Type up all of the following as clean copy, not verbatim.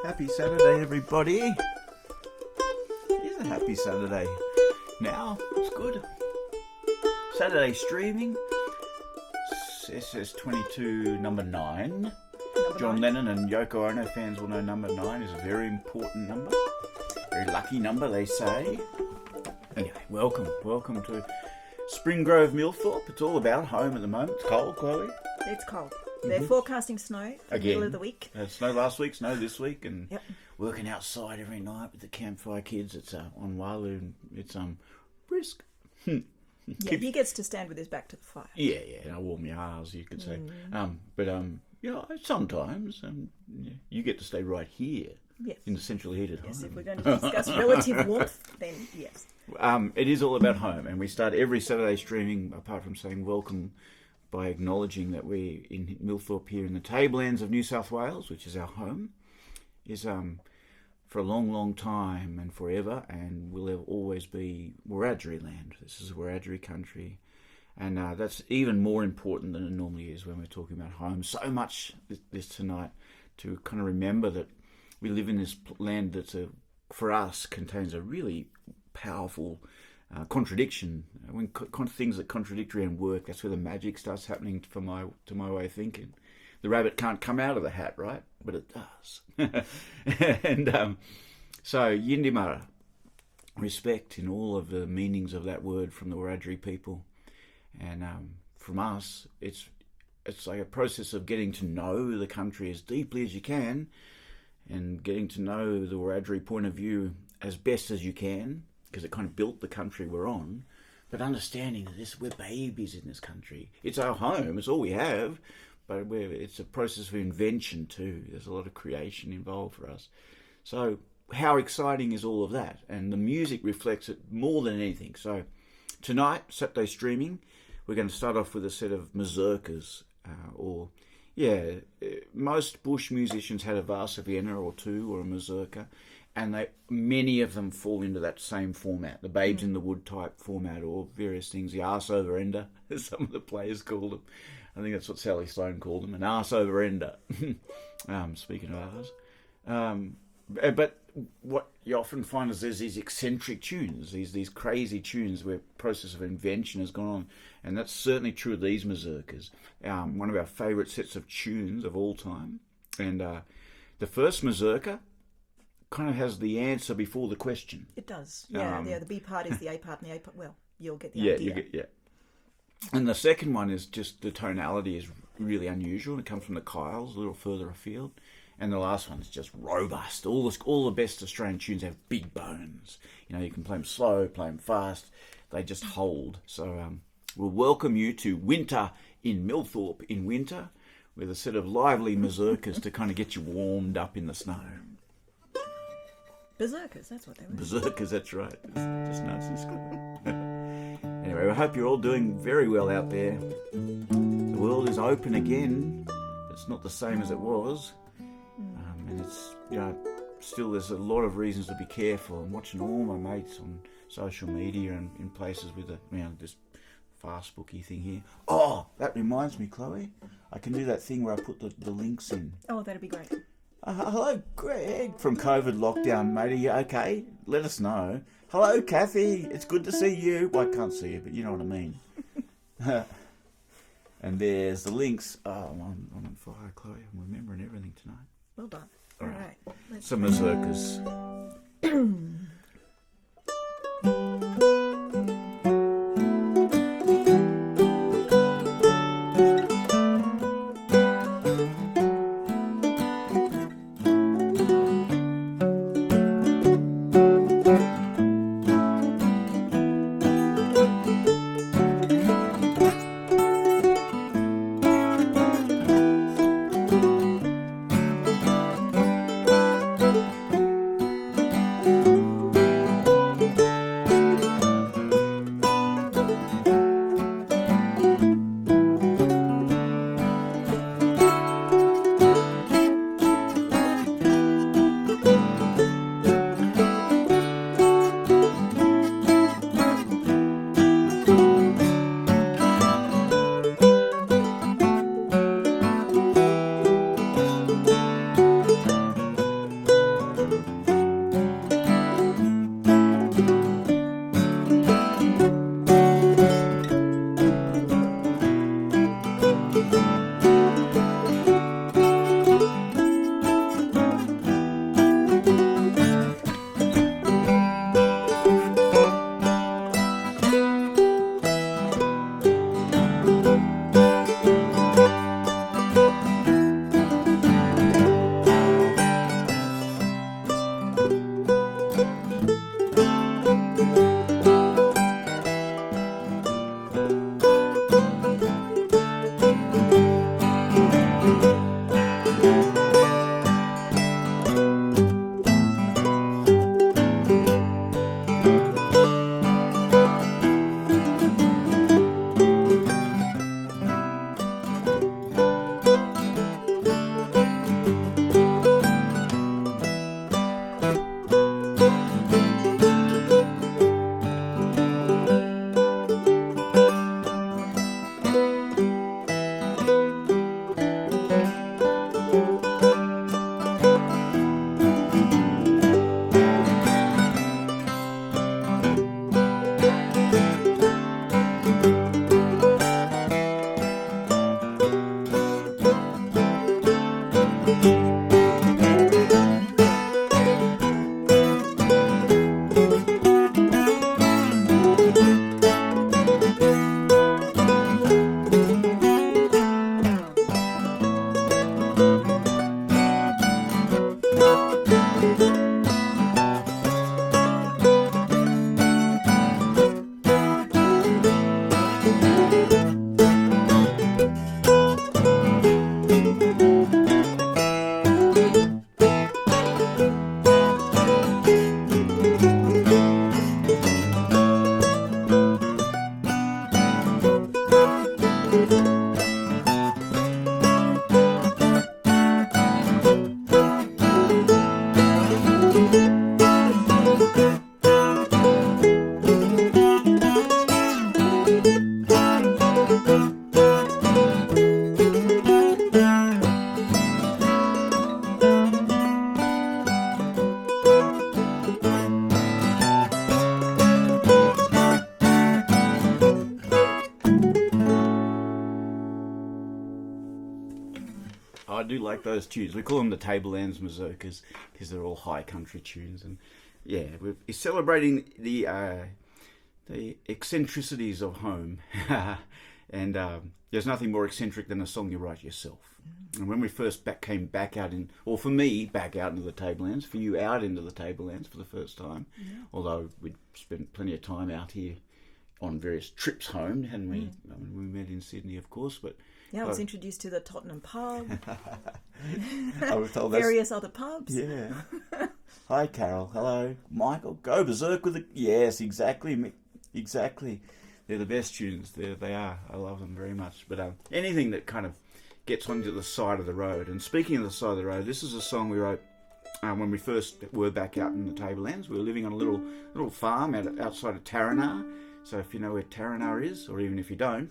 Happy Saturday, everybody. It is a happy Saturday. Now, it's good. Saturday streaming. SS22 number 9. John Lennon and Yoko Ono fans will know number 9 is a very important number. Very lucky number, they say. Anyway, welcome to Spring Grove, Millthorpe. It's all about home at the moment. It's cold, Chloe. It's cold. They're forecasting snow for the middle of the week. Snow last week, snow this week, and working outside every night with the campfire kids. It's on Waddell, and it's brisk. Yeah, he gets to stand with his back to the fire. Yeah, and I warm your arse, you could say. Sometimes you get to stay right here. Yes. In the centrally heated home. Yes, if we're going to discuss relative warmth, then yes. It is all about home, and we start every Saturday streaming, apart from saying welcome, by acknowledging that we in Millthorpe here in the Tablelands of New South Wales, which is our home, is for a long, long time and forever, and will always be Wiradjuri land. This is Wiradjuri country, and that's even more important than it normally is when we're talking about home. So much this tonight to kind of remember that we live in this land that's for us contains a really powerful contradiction. When things are contradictory and work, that's where the magic starts happening to my way of thinking. The rabbit can't come out of the hat, right? But it does. And so Yindimara, respect in all of the meanings of that word from the Wiradjuri people, and from us, it's like a process of getting to know the country as deeply as you can, and getting to know the Wiradjuri point of view as best as you can, because it kind of built the country we're on, but understanding that we're babies in this country. It's our home, it's all we have, but it's a process of invention too. There's a lot of creation involved for us. So how exciting is all of that? And the music reflects it more than anything. So tonight, Saturday streaming, we're going to start off with a set of Mazurkas, most bush musicians had a Vasa Vienna or two or a Mazurka, and many of them fall into that same format, the Babes in the Wood type format, or various things, the arse over ender, as some of the players called them. I think that's what Sally Sloan called them, an arse over ender, speaking of ours. But what you often find is there's these eccentric tunes, these crazy tunes where process of invention has gone on, and that's certainly true of these Mazurkas. One of our favourite sets of tunes of all time, and the first Mazurka kind of has the answer before the question. It does. The B part is the A part, and the A part, well, you'll get the idea. And the second one is just the tonality is really unusual. It comes from the Kyles, a little further afield. And the last one is just robust. All the best Australian tunes have big bones. You can play them slow, play them fast. They just hold. So we'll welcome you to Winter in Millthorpe in winter with a set of lively Mazurkas to kind of get you warmed up in the snow. Berserkers, that's what they were. Berserkers, that's right. Just nice and school. Anyway, I hope you're all doing very well out there. The world is open again. It's not the same as it was. And it's, still there's a lot of reasons to be careful. I'm watching all my mates on social media and in places with this fast booky thing here. Oh, that reminds me, Chloe. I can do that thing where I put the links in. Oh, that'd be great. Hello, Greg, from COVID lockdown, mate. Are you okay? Let us know. Hello, Kathy. It's good to see you. Well, I can't see you, but you know what I mean. And there's the links. Oh, I'm on fire, Chloe. I'm remembering everything tonight. Well done. All right. Some Mazurkas. I do like those tunes. We call them the Tablelands Mazurkas because they're all high country tunes. And yeah, we're celebrating the eccentricities of home. And there's nothing more eccentric than a song you write yourself. And when we first came back out or for me, back out into the Tablelands, for you out into the Tablelands for the first time, although we'd spent plenty of time out here on various trips home, hadn't we? I mean, we met in Sydney, of course, but... Yeah, I was introduced to the Tottenham pub. I was told various other pubs. Yeah. Hi, Carol. Hello. Michael. Go berserk with it. Yes, exactly. Exactly. They're the best tunes. They are. I love them very much. But anything that kind of gets onto the side of the road. And speaking of the side of the road, this is a song we wrote when we first were back out in the Tablelands. We were living on a little farm outside of Taranah. So if you know where Taranah is, or even if you don't,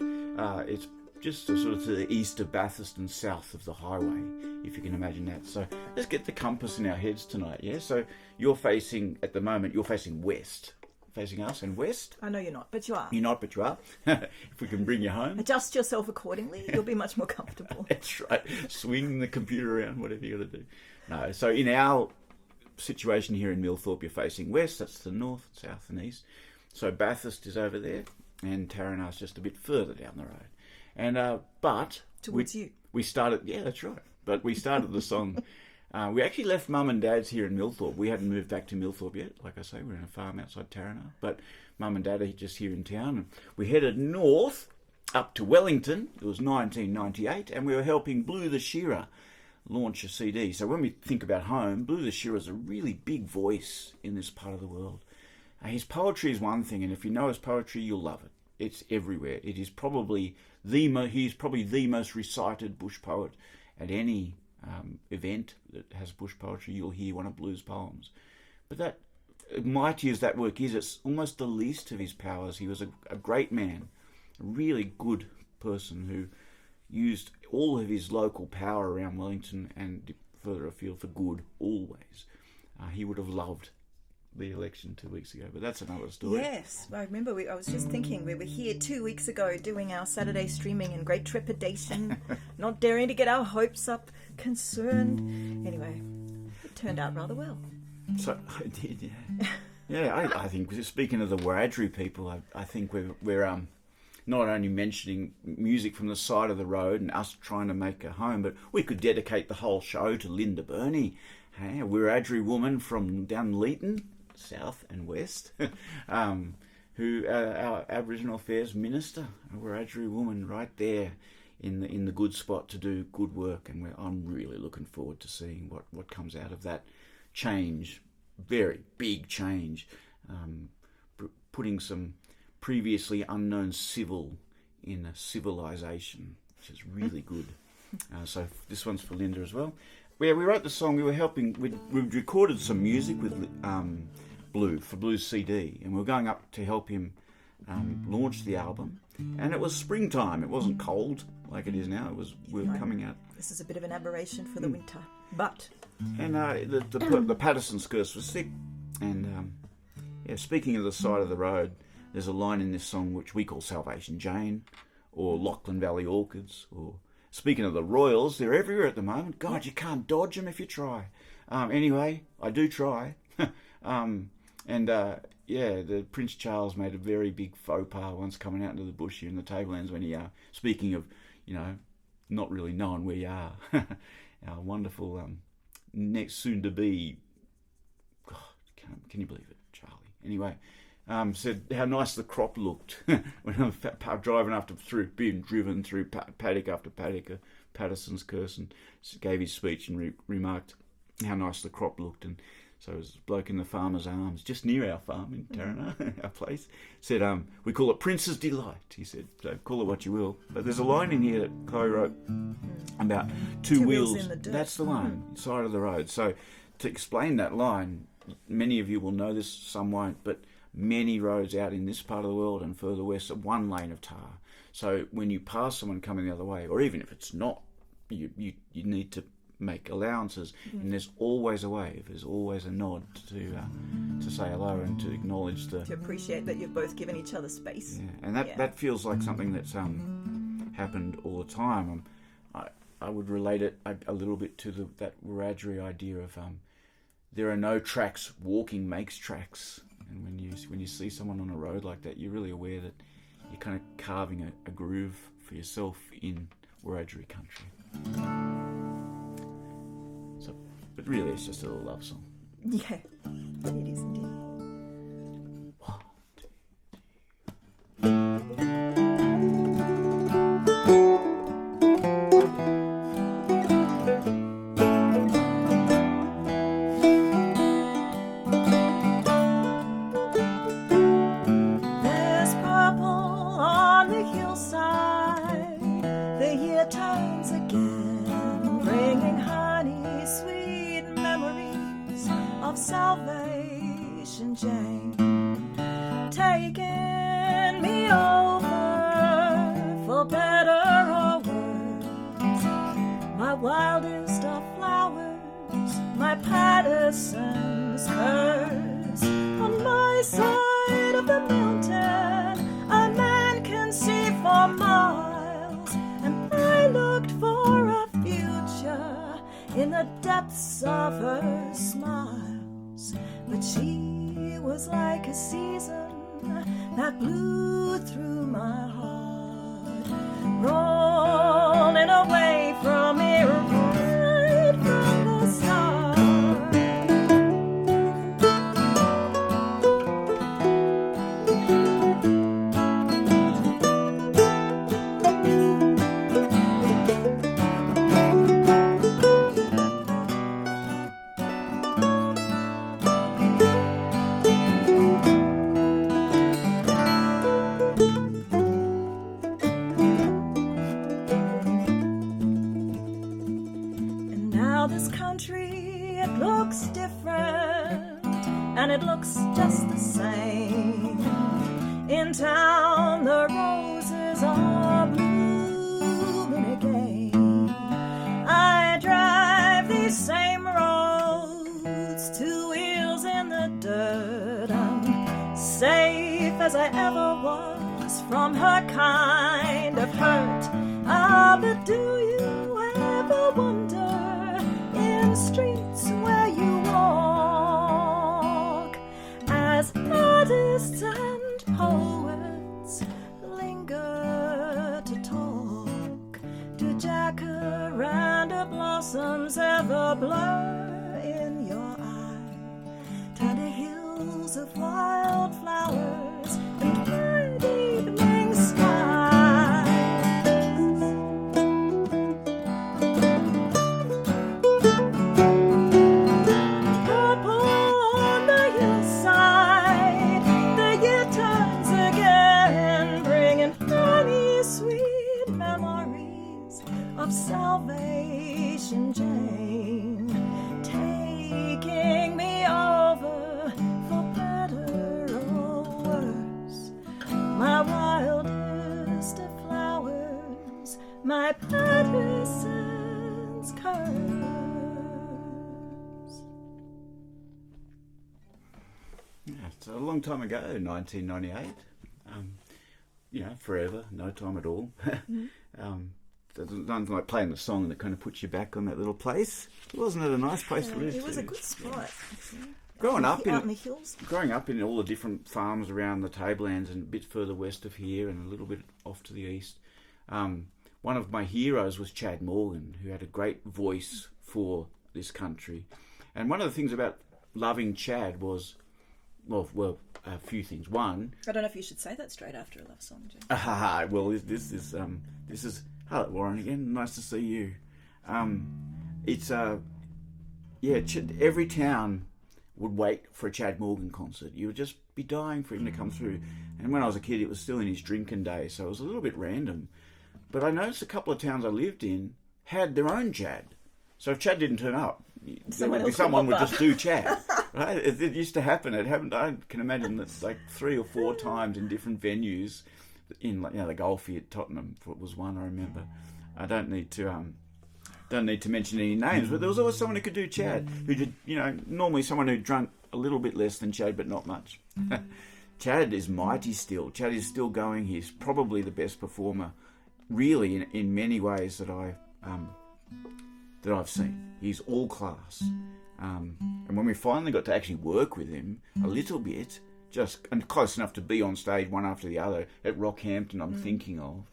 it's just sort of to the east of Bathurst and south of the highway, if you can imagine that. So let's get the compass in our heads tonight, yeah? So at the moment, you're facing west. Facing us and west. I know you're not, but you are. You're not, but you are. If we can bring you home. Adjust yourself accordingly. You'll be much more comfortable. That's right. Swing the computer around, whatever you got to do. No, so in our situation here in Millthorpe, you're facing west. That's the north, south and east. So Bathurst is over there and Taranah's just a bit further down the road. And but... Towards you. We started... Yeah, that's right. But we started the song... we actually left Mum and Dad's here in Millthorpe. We hadn't moved back to Millthorpe yet. Like I say, we're in a farm outside Taranah. But Mum and Dad are just here in town. And we headed north up to Wellington. It was 1998. And we were helping Blue the Shearer launch a CD. So when we think about home, Blue the Shearer is a really big voice in this part of the world. His poetry is one thing. And if you know his poetry, you'll love it. It's everywhere. It is probably he's probably the most recited bush poet at any event that has bush poetry. You'll hear one of Blue's poems. But that, mighty as that work is, it's almost the least of his powers. He was a great man, a really good person who used all of his local power around Wellington and further afield for good, always. He would have loved the election 2 weeks ago, but that's another story. Yes, I remember I was just thinking we were here 2 weeks ago doing our Saturday streaming in great trepidation, not daring to get our hopes up, concerned. Anyway, it turned out rather well. So I did, yeah. Yeah, I think, speaking of the Wiradjuri people, I think we're not only mentioning music from the side of the road and us trying to make a home, but we could dedicate the whole show to Linda Burney, a Wiradjuri woman from down Leeton, south and west, who our Aboriginal Affairs Minister, a Wiradjuri woman right there in the good spot to do good work, and I'm really looking forward to seeing what comes out of that change, very big change, putting some previously unknown civil in a civilization, which is really good. So this one's for Linda as well. We wrote the song. We were helping. We'd recorded some music with Blue for Blue's CD, and we were going up to help him launch the album. And it was springtime. It wasn't cold like it is now. We were coming out. This is a bit of an aberration for the winter, but. And the Patterson's curse was thick. And speaking of the side of the road, there's a line in this song which we call Salvation Jane, or Lachlan Valley Orchids, or. Speaking of the Royals, they're everywhere at the moment. God, you can't dodge them if you try. Anyway, I do try. The Prince Charles made a very big faux pas once coming out into the bush here in the Tablelands when he, speaking of, not really knowing where you are. Our wonderful next soon-to-be, God, can you believe it, Charlie? Anyway, said how nice the crop looked when I was driving being driven through paddock after paddock of Patterson's curse, and gave his speech and remarked how nice the crop looked. And so it was a bloke in the Farmer's Arms, just near our farm in Taranah, our place, said, we call it Prince's Delight. He said, so call it what you will. But there's a line in here that Chloe wrote about two wheels in the dirt. That's the one, side of the road. So to explain that line, many of you will know this, some won't, but many roads out in this part of the world and further west are one lane of tar. So when you pass someone coming the other way, or even if it's not, you need to make allowances, and there's always a wave, there's always a nod to say hello and to acknowledge to appreciate that you've both given each other space. Yeah, and that feels like something that's happened all the time. I would relate it a little bit to that Wiradjuri idea of there are no tracks. Walking makes tracks, and when you see someone on a road like that, you're really aware that you're kind of carving a groove for yourself in Wiradjuri country. So, but really, it's just a little love song. Yeah, it is indeed. It's a long time ago, 1998. Forever, no time at all. There's nothing like playing the song that kind of puts you back on that little place. Wasn't it a nice place to live? It was a good spot. Growing up in the hills. Growing up in all the different farms around the Tablelands and a bit further west of here and a little bit off to the east, one of my heroes was Chad Morgan, who had a great voice for this country. And one of the things about loving Chad was, well, a few things. One, I don't know if you should say that straight after a love song, Jim. Well, this is hello, Warren again. Nice to see you. Every town would wait for a Chad Morgan concert. You would just be dying for him to come through. And when I was a kid, it was still in his drinking days, so it was a little bit random. But I noticed a couple of towns I lived in had their own Chad. So if Chad didn't turn up, someone would just do Chad. Right? It used to happen. It happened. I can imagine that like 3 or 4 times in different venues. In the Gulfie at Tottenham was one I remember. I don't need to mention any names, but there was always someone who could do Chad. Who did, normally someone who drunk a little bit less than Chad, but not much. Chad is mighty still. Chad is still going. He's probably the best performer, really, in many ways that I that I've seen. He's all class. And when we finally got to actually work with him a little bit, and close enough to be on stage one after the other at Rockhampton, I'm thinking of,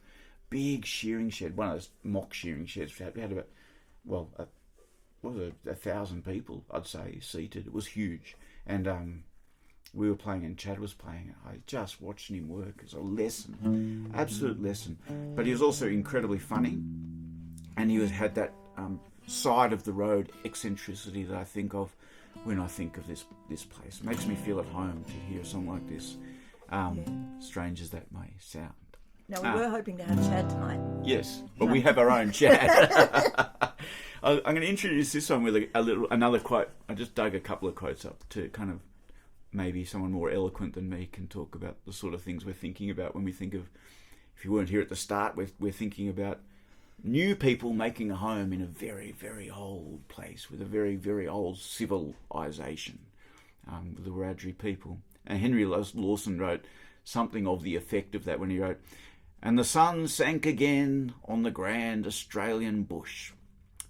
big shearing shed, one of those mock shearing sheds. We had about, 1,000 people, I'd say, seated. It was huge. And we were playing and Chad was playing. I just watching him work as a lesson, absolute lesson. But he was also incredibly funny, and he had that side of the road eccentricity that I think of when I think of this place. It makes me feel at home to hear a song like this, strange as that may sound. Now, we were hoping to have Chad tonight. Yes, but we have our own Chad. I'm going to introduce this song with another quote. I just dug a couple of quotes up to kind of maybe someone more eloquent than me can talk about the sort of things we're thinking about when we think of, if you weren't here at the start, we're thinking about new people making a home in a very, very old place with a very, very old civilization, with the Wiradjuri people. And Henry Lawson wrote something of the effect of that when he wrote, "And the sun sank again on the grand Australian bush,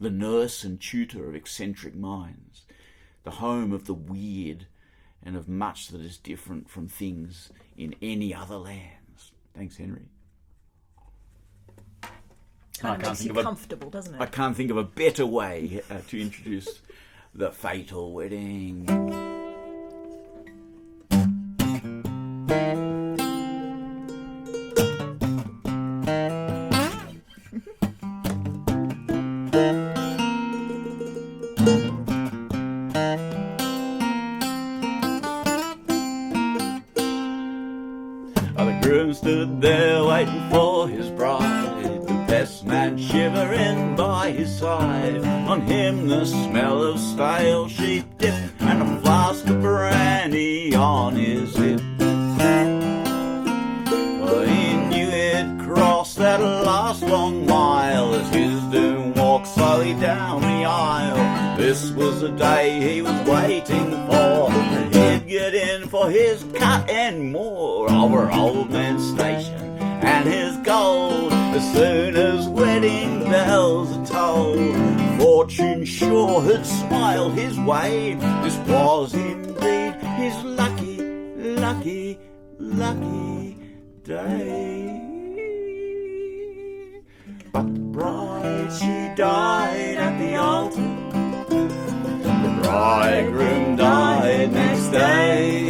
the nurse and tutor of eccentric minds, the home of the weird and of much that is different from things in any other lands." Thanks, Henry. Kind of makes you comfortable, doesn't it? I can't think of a better way to introduce the Fatal Wedding. The groom stood there waiting for his bride, best man shivering by his side. On him the smell of stale sheep dip, and a flask of brandy on his hip. Well, he knew he'd cross that last long mile as his doom walked slowly down the aisle. This was the day he was waiting for, and he'd get in for his cut and more over Old Man's Station and his gold. As soon as wedding bells are tolled, fortune sure had smiled his way. This was indeed his lucky, lucky, lucky day. But the bride, she died at the altar. The bridegroom died next day.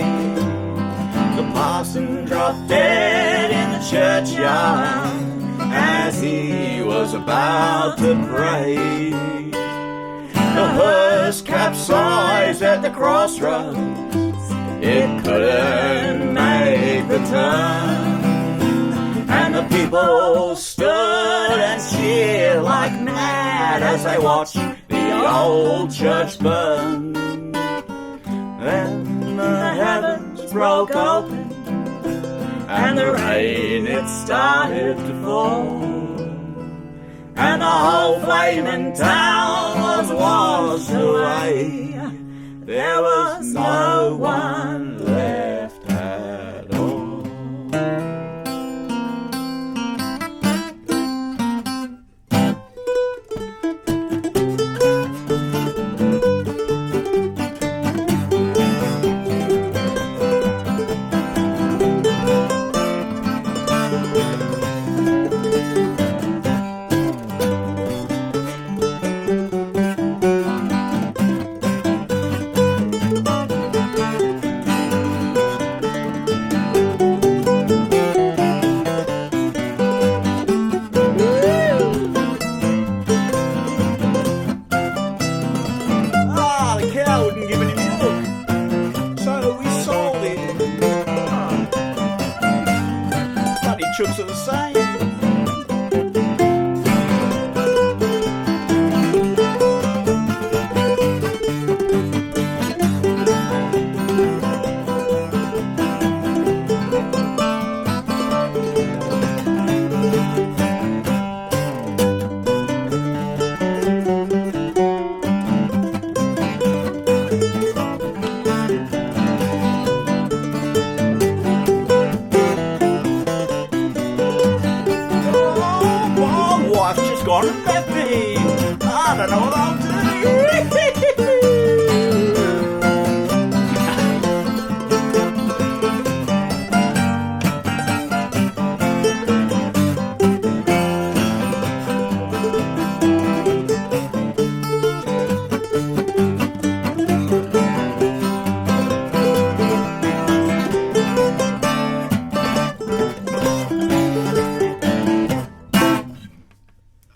The parson dropped dead in the churchyard as he was about to pray. The hearse capsized at the crossroads, it couldn't make the turn, and the people stood and cheered like mad as they watched the old church burn. Then the heavens broke open, and the rain, it started to fall, and the whole flaming town was washed away. There was no one left at all. Chooks are the same. Gone and left me. I don't know what I'll do.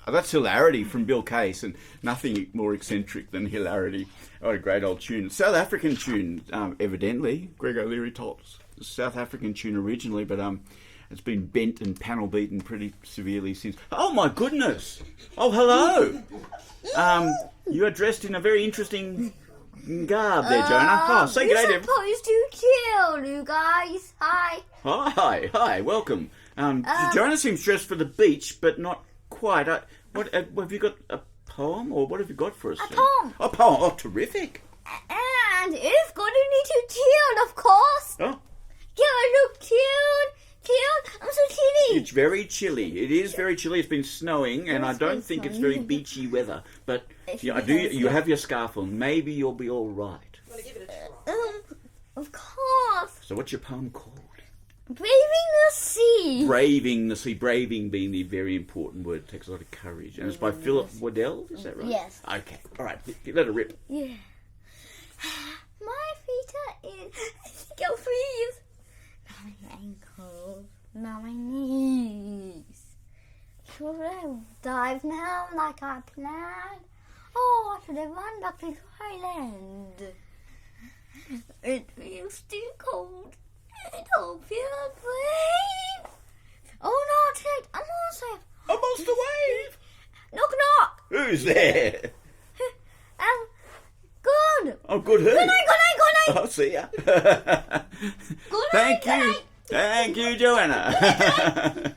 That's Hilarity from Bill Case, and nothing more eccentric than Hilarity. Oh, a great old tune. South African tune, evidently. Greg O'Leary told us. South African tune originally, but it's been bent and panel beaten pretty severely since. Oh, my goodness! Oh, hello! You are dressed in a very interesting garb there, Joanna. Oh, say good day to You're supposed to chill, you guys. Hi. Hi, welcome. Joanna seems dressed for the beach, but not quite. What have you got? A poem, or what have you got for us? A poem. A poem. Oh, terrific! And it's going to need to tune, of course. Oh, Yeah, look, tune. I'm so chilly. it's very chilly. It is very chilly. It's been snowing, and I It's don't been think it's snowing. very beachy weather. But If yeah, you you have your scarf on. Maybe you'll be all right. Of course. So, what's your poem called? Braving the sea. Braving the sea. Braving being the very important word. It takes a lot of courage, and it's by Phillip Waddell. Is that right? Yes. Okay. All right. Let it rip. Yeah. My feet are in. I think I'll freeze. Now my ankles. Now my knees. Should I dive now like I planned? Oh, I should have run back to Thailand. It feels too cold. I don't feel brave. Oh no, Ted, I'm all safe. Almost a wave. Knock knock. Who's there? Good. Oh, good. Who? Good night. I'll see ya. Good Thank night, you. good Thank you, Joanna.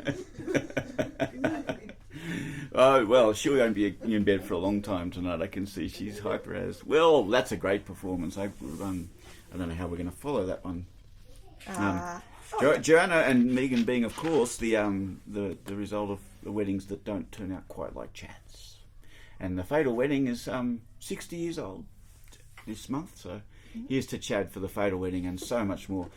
Oh, well, she won't be in bed for a long time tonight. I can see she's hyper as well. That's a great performance. I don't know how we're going to follow that one. Joanna and Megan being, of course, the result of the weddings that don't turn out quite like Chad's. And the fatal wedding is 60 years old this month, so here's to Chad for the fatal wedding and so much more.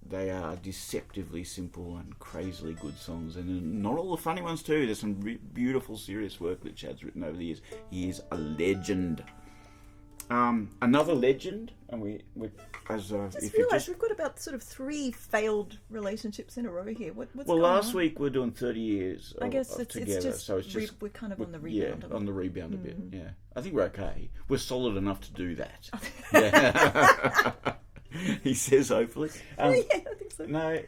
They are deceptively simple and crazily good songs, and not all the funny ones too. There's some beautiful, serious work that Chad's written over the years. He is a legend. Another legend, and we as I just if you realised just we've got about sort of 3 failed relationships in a row here. What's well, going last on? week we're doing 30 years. I guess it's together, just, so it's just we're kind of on the rebound. on the rebound a bit. Yeah, I think we're okay. We're solid enough to do that. Yeah. He says, hopefully. Yeah, I think so. No,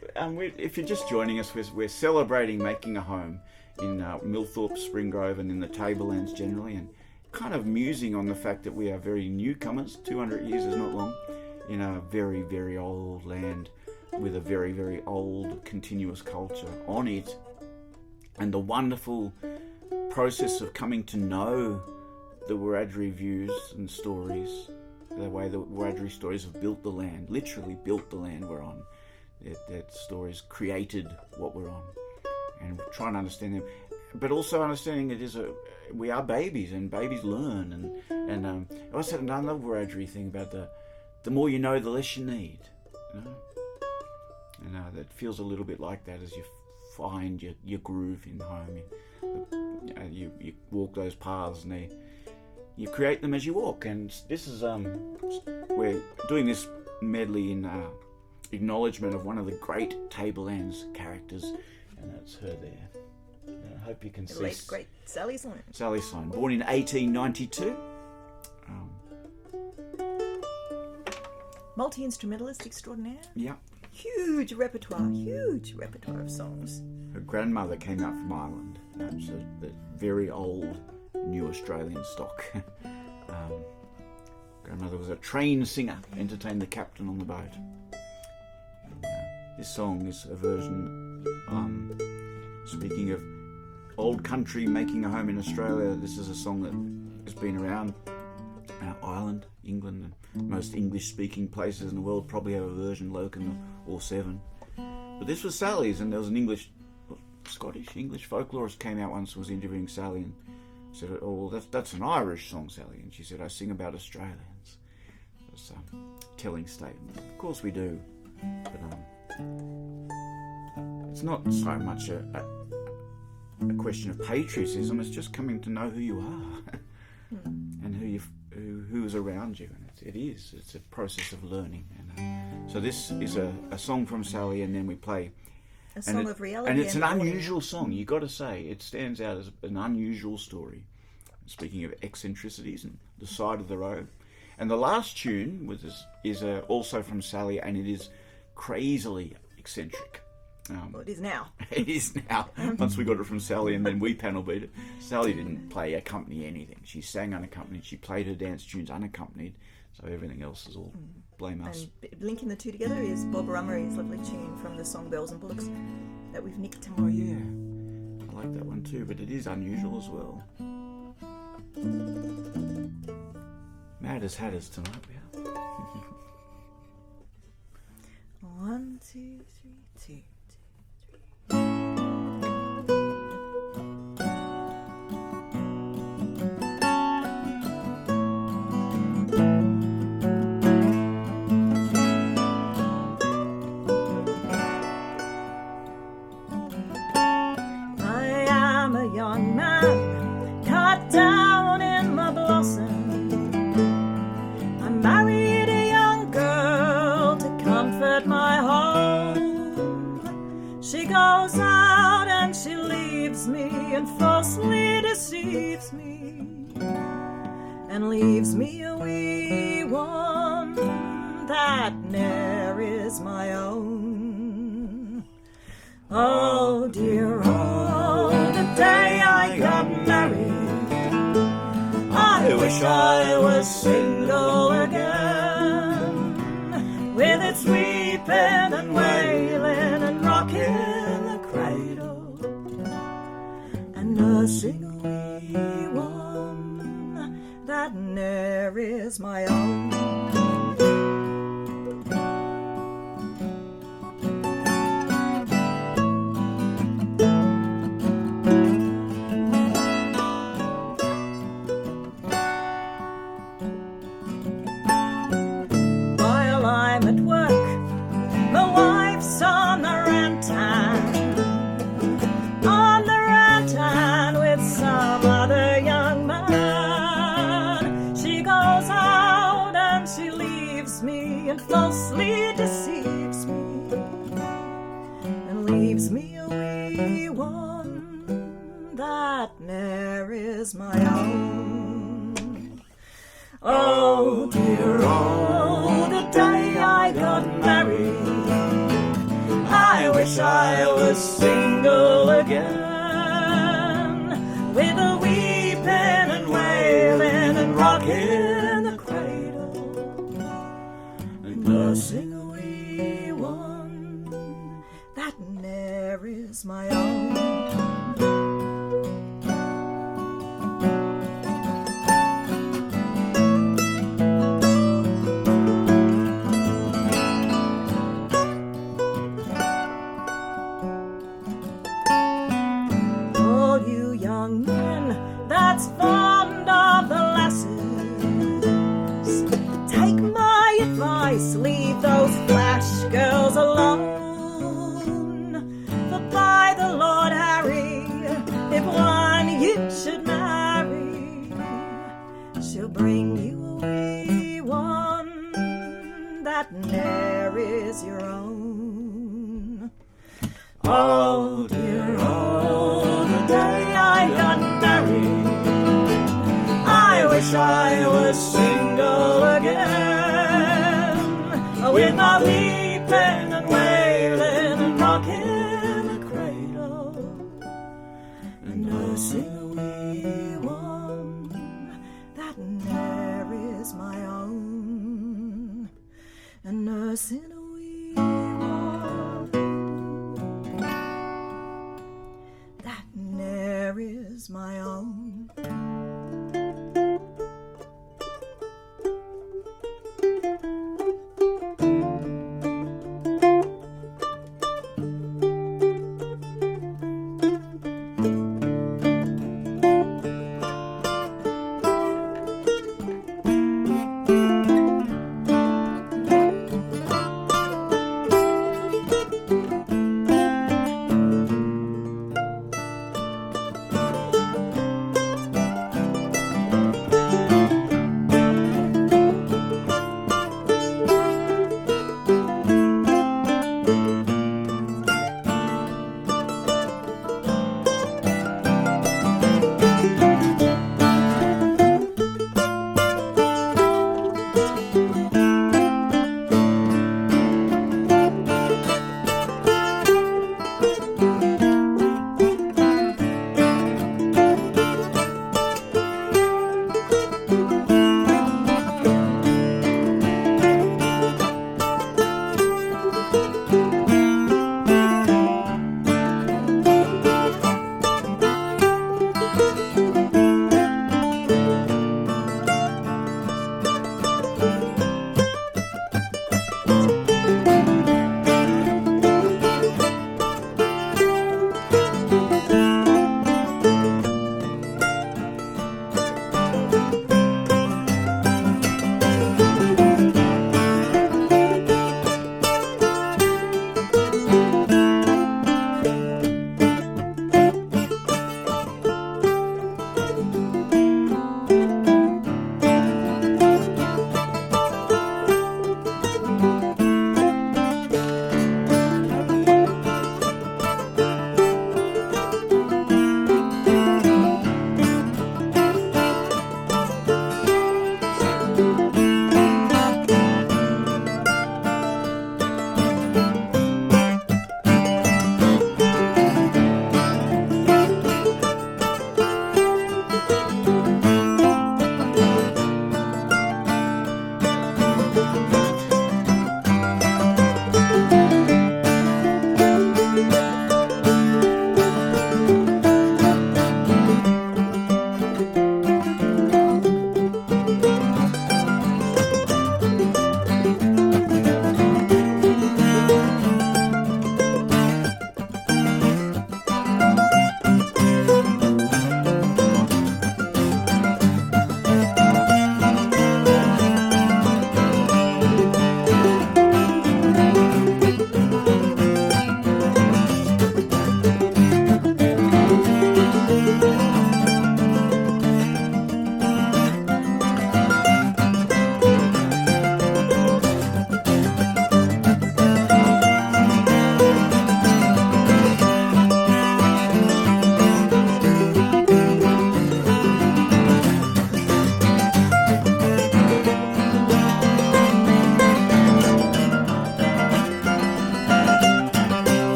if you're just joining us, we're celebrating making a home in Millthorpe, Spring Grove, and in the Tablelands generally, and kind of musing on the fact that we are very newcomers. 200 years is not long, in a very, very old land with a very, very old continuous culture on it, and the wonderful process of coming to know the Wiradjuri views and stories, the way the Wiradjuri stories have built the land, literally built the land we're on. That stories created what we're on, and we're trying to understand them, but also understanding we are babies, and babies learn, and I always had another Wiradjuri thing about the more you know, the less you need, you know? And that feels a little bit like that as you find your groove in home. You walk those paths, and you create them as you walk. And this is we're doing this medley in acknowledgement of one of the great Tablelands characters, and that's her there. I hope you can The see late great Sally Sloan. Sally Sloan, born in 1892. Multi-instrumentalist extraordinaire. Yeah. Huge repertoire of songs. Her grandmother came out from Ireland, so the very old New Australian stock. Grandmother was a trained singer, entertained the captain on the boat. And, this song is a version, speaking of old country making a home in Australia, this is a song that has been around. Ireland, England, and most English-speaking places in the world probably have a version, Locan or Seven. But this was Sally's, and there was an English Scottish, English folklorist came out once and was interviewing Sally and said, "Oh, well, that's an Irish song, Sally." And she said, "I sing about Australians." It was a telling statement. Of course we do, but it's not so much a question of patriotism. It's just coming to know who you are and who's around you. And it's a process of learning. And so this is a song from Sally, and then we play a song of reality. And it's an unusual song, you got to say. It stands out as an unusual story. Speaking of eccentricities and the side of the road. And the last tune is also from Sally, and it is crazily eccentric. Well, it is now. It is now. Once we got it from Sally, and then we panel beat it. Sally didn't accompany anything. She sang unaccompanied. She played her dance tunes unaccompanied. So everything else is all blame us. And linking the two together is Bob Rummery's lovely tune from the song Bells and Bullocks that we've nicked. Oh yeah, I like that one too, but it is unusual as well. Mad as Hatters tonight, we are. 1, 2, 3, 2. And leaves me a wee one that ne'er is my own. Oh dear, oh, the day I got married, I wish I was single again, with its weeping and wailing and rocking the cradle and nursing a wee one that ne'er is my own. While I'm at work, my wife's on the rantan with some other young man. And falsely deceives me and leaves me a wee one that ne'er is my own. Oh dear, oh, the day I got married, I wish I was single again, with a weeping and wailing and rocking the cradle, nursing a wee one that ne'er is my own. All you young men that's fond of the lasses, take my advice, leave those flash girls alone. For by the Lord Harry, if one you should marry, she'll bring you a wee one that ne'er is your own. Oh dear, oh, the day I got married, I wish I was single again, with my weeping and wailing and rocking the cradle and nursing a wee one that ne'er is my own, and nursing a wee one that ne'er is my own.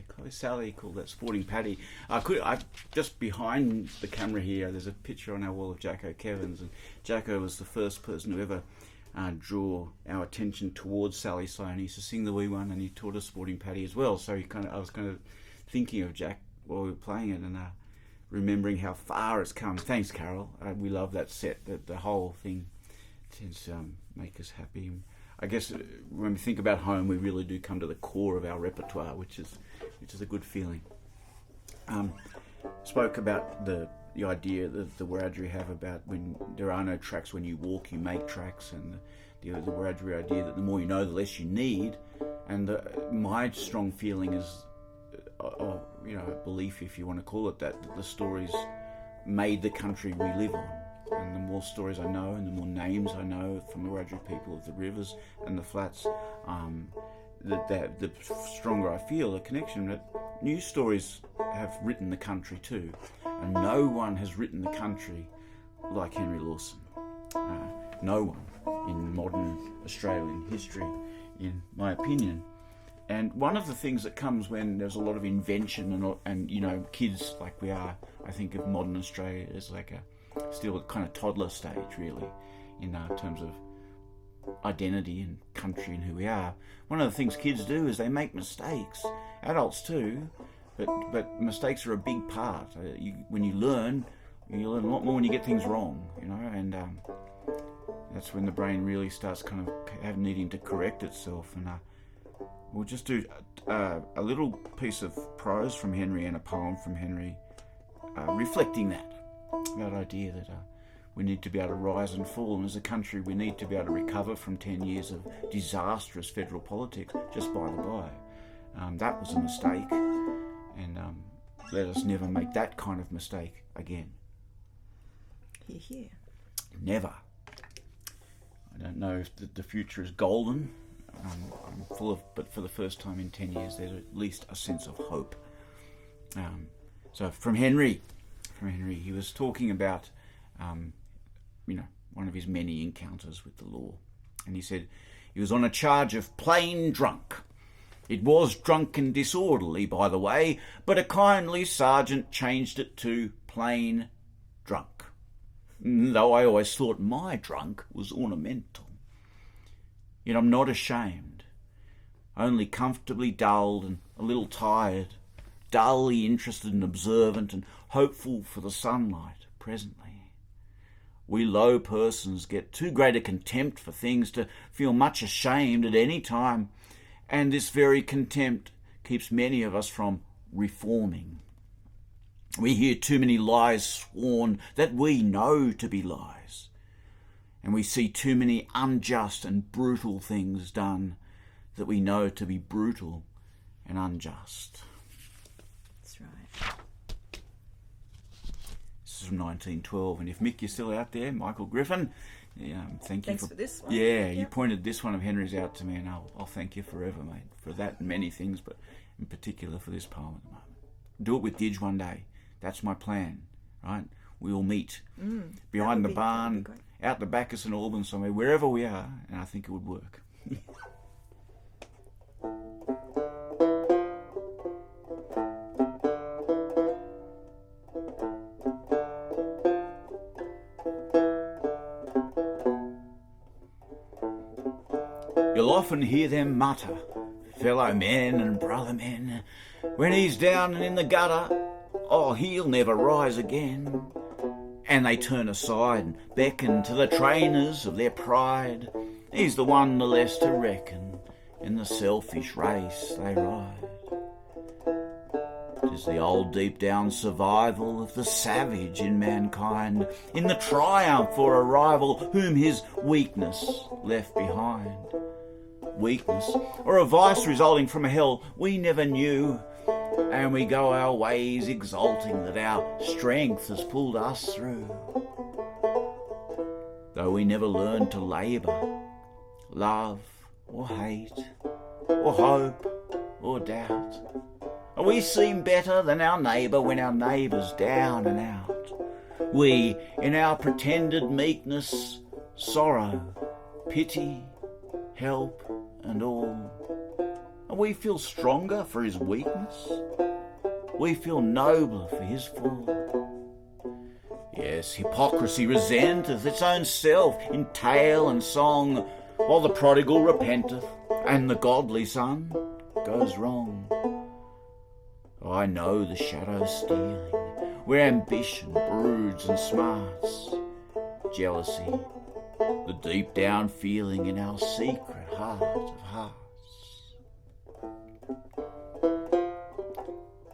Chloe Sally called that Sporting Paddy. I just behind the camera here, there's a picture on our wall of Jacko Kevins, and Jacko was the first person to ever draw our attention towards Sally Sloane. He used to sing the wee one, and he taught us Sporting Paddy as well. So I was kind of thinking of Jack while we were playing it, and remembering how far it's come. Thanks, Carol. We love that set. The whole thing tends to make us happy. I guess when we think about home, we really do come to the core of our repertoire, which is a good feeling. Spoke about the idea that the Wiradjuri have about when there are no tracks, when you walk, you make tracks, and the Wiradjuri idea that the more you know, the less you need. And my strong feeling is, a belief, if you want to call it that the stories made the country we live on. And the more stories I know, and the more names I know from the Wiradjuri people of the rivers and the flats, the stronger I feel the connection. That new stories have written the country too, and no one has written the country like Henry Lawson. No one in modern Australian history, in my opinion. And one of the things that comes when there's a lot of invention and kids like we are, I think of modern Australia as still a kind of toddler stage, really, in terms of identity and country and who we are. One of the things kids do is they make mistakes. Adults too, but mistakes are a big part. When you learn a lot more when you get things wrong, and that's when the brain really starts kind of needing to correct itself. And we'll just do a little piece of prose from Henry and a poem from Henry, reflecting that idea that we need to be able to rise and fall, and as a country we need to be able to recover from 10 years of disastrous federal politics. Just by the by, that was a mistake, and let us never make that kind of mistake again. Hear, hear. Never. I don't know if the future is golden. I'm full of, but for the first time in 10 years, there's at least a sense of hope. So from Henry, he was talking about, one of his many encounters with the law. And he said he was on a charge of plain drunk. It was drunk and disorderly, by the way, but a kindly sergeant changed it to plain drunk. Though I always thought my drunk was ornamental. Yet I'm not ashamed, only comfortably dulled and a little tired, dully interested and observant and hopeful for the sunlight presently. We low persons get too great a contempt for things to feel much ashamed at any time, and this very contempt keeps many of us from reforming. We hear too many lies sworn that we know to be lies, and we see too many unjust and brutal things done that we know to be brutal and unjust. That's right. This is from 1912, and if Mick, you're still out there, Michael Griffin, thank you for this one. Yeah, you pointed this one of Henry's out to me, and I'll thank you forever, mate, for that and many things, but in particular for this poem at the moment. Do it with Didge one day. That's my plan, right? We'll meet behind the barn, out the back of St Albans somewhere, wherever we are, and I think it would work. You'll often hear them mutter, fellow men and brother men, when he's down and in the gutter, oh, he'll never rise again. And they turn aside and beckon to the trainers of their pride. He's the one the less to reckon in the selfish race they ride. 'Tis the old deep down survival of the savage in mankind, in the triumph or a rival whom his weakness left behind. Weakness, or a vice resulting from a hell we never knew, and we go our ways exulting that our strength has pulled us through. Though we never learned to labour, love or hate, or hope or doubt, we seem better than our neighbour when our neighbour's down and out. We, in our pretended meekness, sorrow, pity, help and all, and we feel stronger for his weakness. We feel nobler for his fall. Yes, hypocrisy resenteth its own self in tale and song, while the prodigal repenteth, and the godly son goes wrong. I know the shadow stealing, where ambition broods and smarts, jealousy, the deep down feeling in our secret heart of hearts.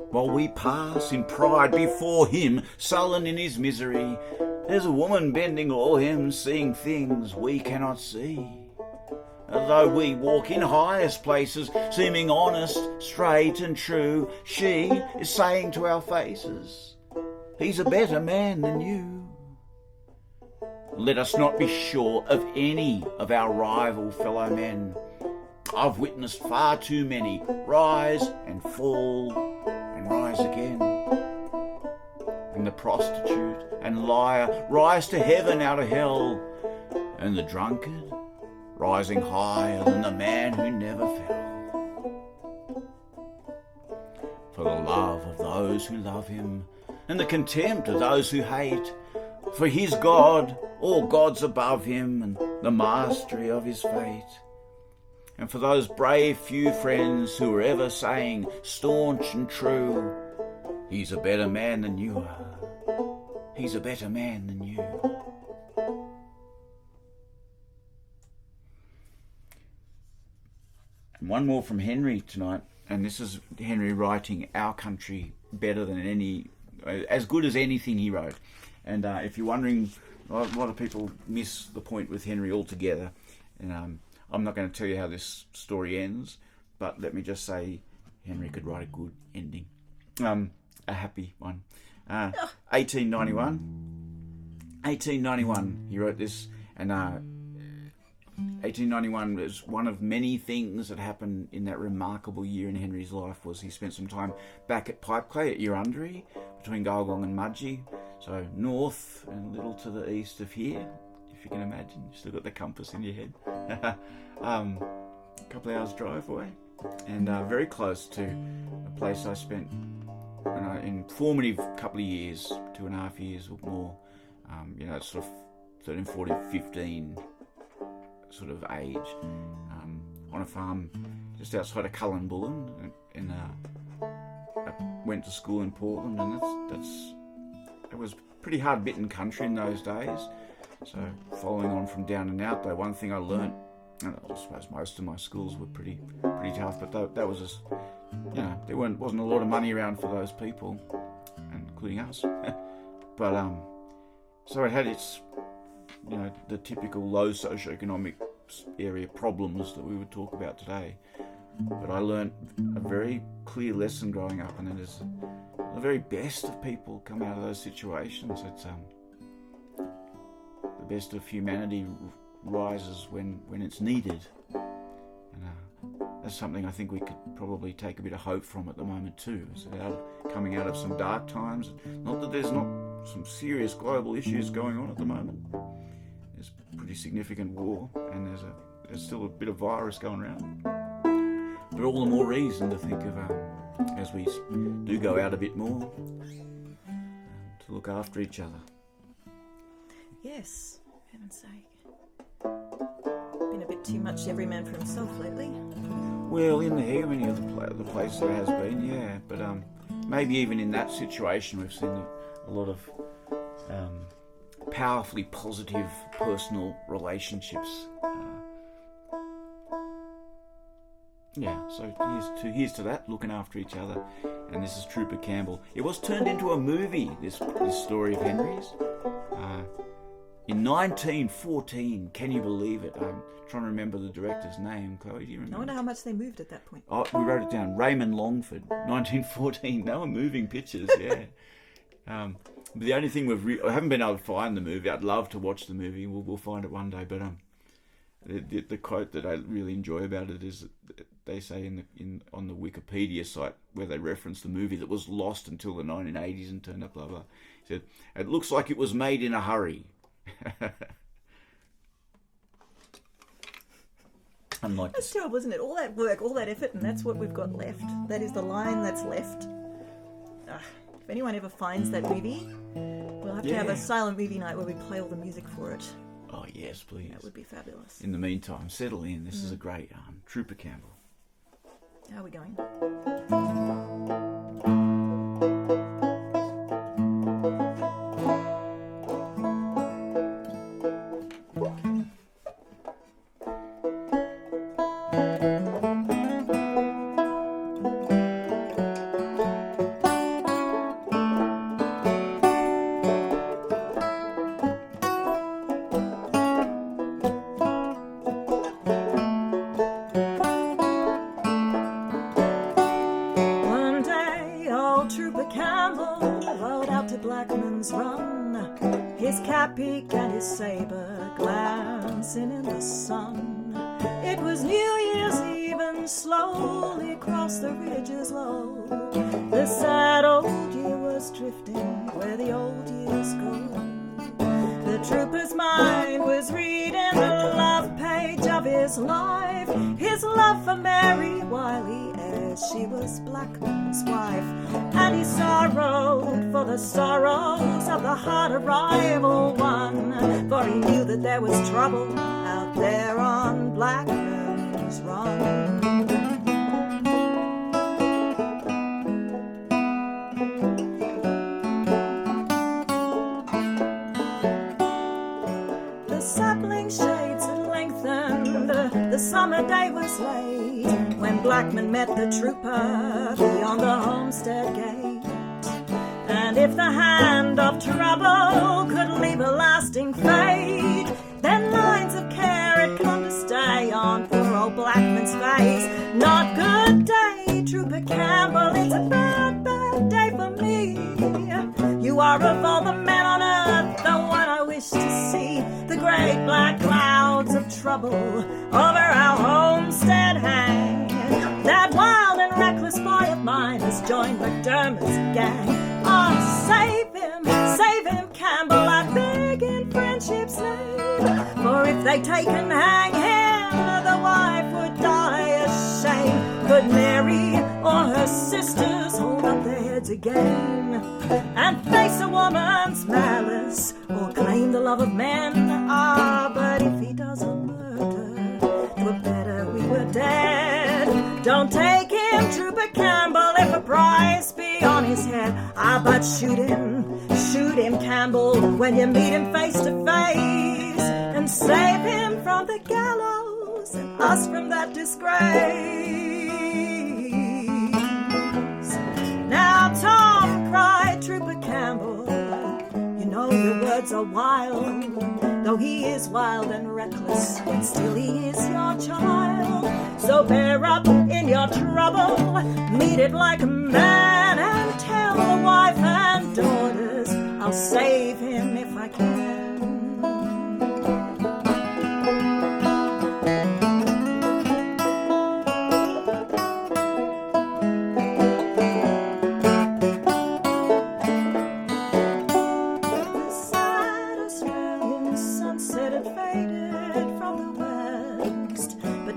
While we pass in pride before him, sullen in his misery, there's a woman bending o'er him, seeing things we cannot see. Though we walk in highest places, seeming honest, straight and true, she is saying to our faces, he's a better man than you. Let us not be sure of any of our rival fellow men. I've witnessed far too many rise and fall and rise again. And the prostitute and liar rise to heaven out of hell, and the drunkard rising higher than the man who never fell. For the love of those who love him, and the contempt of those who hate, for his God, all gods above him, and the mastery of his fate. And for those brave few friends who are ever saying, staunch and true, he's a better man than you are. He's a better man than you. And one more from Henry tonight, and this is Henry writing our country better than as good as anything he wrote. And if you're wondering, a lot of people miss the point with Henry altogether. And I'm not going to tell you how this story ends, but let me just say Henry could write a good ending. A happy one. 1891. 1891, he wrote this, and 1891 was one of many things that happened in that remarkable year in Henry's life. Was he spent some time back at Pipeclay at Urundary, between Gulgong and Mudgee, so north and a little to the east of here, if you can imagine. You've still got the compass in your head. A couple of hours drive away, and very close to a place I spent in formative couple of years, 2.5 years or more, sort of 13, 14, 15 sort of age, on a farm just outside of Cullenbullen, and I went to school in Portland, and it was pretty hard-bitten country in those days. So following on from down and out, though, one thing I learnt, and I suppose most of my schools were pretty tough, but that was just, there wasn't a lot of money around for those people, including us. But so it had its, the typical low socioeconomic area problems that we would talk about today. But I learnt a very clear lesson growing up, and that is the very best of people come out of those situations. It's the best of humanity rises when it's needed, and that's something I think we could probably take a bit of hope from at the moment too. Is coming out of some dark times. Not that there's not some serious global issues going on at the moment. There's pretty significant war, and there's still a bit of virus going around. But all the more reason to think of, as we do go out a bit more, to look after each other. Yes, for heaven's sake. Been a bit too much every man for himself lately. Well, in the hegemony of the place there has been, yeah. But maybe even in that situation we've seen a lot of powerfully positive personal relationships. So here's to that, looking after each other. And this is Trooper Campbell. It was turned into a movie, this story of Henry's. In 1914, can you believe it? I'm trying to remember the director's name. Chloe, do you remember? I wonder how much they moved at that point. Oh, we wrote it down. Raymond Longford, 1914. They were moving pictures, yeah. But the only thing I haven't been able to find the movie. I'd love to watch the movie. We'll find it one day. But the quote that I really enjoy about it is that they say on the Wikipedia site where they reference the movie that was lost until the 1980s and turned up, blah blah. He said, "It looks like it was made in a hurry." Unlike That's terrible, isn't it? All that work, all that effort, and that's what we've got left. That is the line that's left. If anyone ever finds that movie, we'll have to have a silent movie night where we play all the music for it. Oh, yes, please. That would be fabulous. In the meantime, settle in. This is a great Trooper Campbell. How are we going? Peak and his sabre glancing in the sun. It was New Year's Eve and slowly across the ridges low the sad old year was drifting where the old years go. The trooper's mind was reading the love page of his life, his love for Mary Wiley as she was Blackman's wife, and he sorrowed for the sorrows of the hard arrival one, for he knew that there was trouble out there on Blackman's Run. The sapling shades had lengthened, the summer day was late, when Blackman met the trooper beyond the homestead gate. And if the hand of trouble could leave a lasting fate, then lines of care had come to stay on poor old Blackman's face. Not good day, Trooper Campbell, it's a bad, bad day for me. You are of all the men on earth the one I wish to see. The great black clouds of trouble over our homestead hang. That wild and reckless boy of mine has joined McDermott's gang. Oh, save him, Campbell, I beg in friendship's name. For if they take and hang him, the wife would die ashamed. Could Mary or her sisters hold up their heads again and face a woman's malice or claim the love of men? Ah, but if he does a murder, 'twere better we were dead. Don't take him, Trooper Campbell, if a price be on his head. Ah, but shoot him, Campbell, when you meet him face to face, and save him from the gallows and us from that disgrace. Now, Tom, cried Trooper Campbell, you know your words are wild. Though he is wild and reckless, yet still he is your child. So bear up in your trouble, meet it like a man, and tell the wife and daughters I'll save him if I can.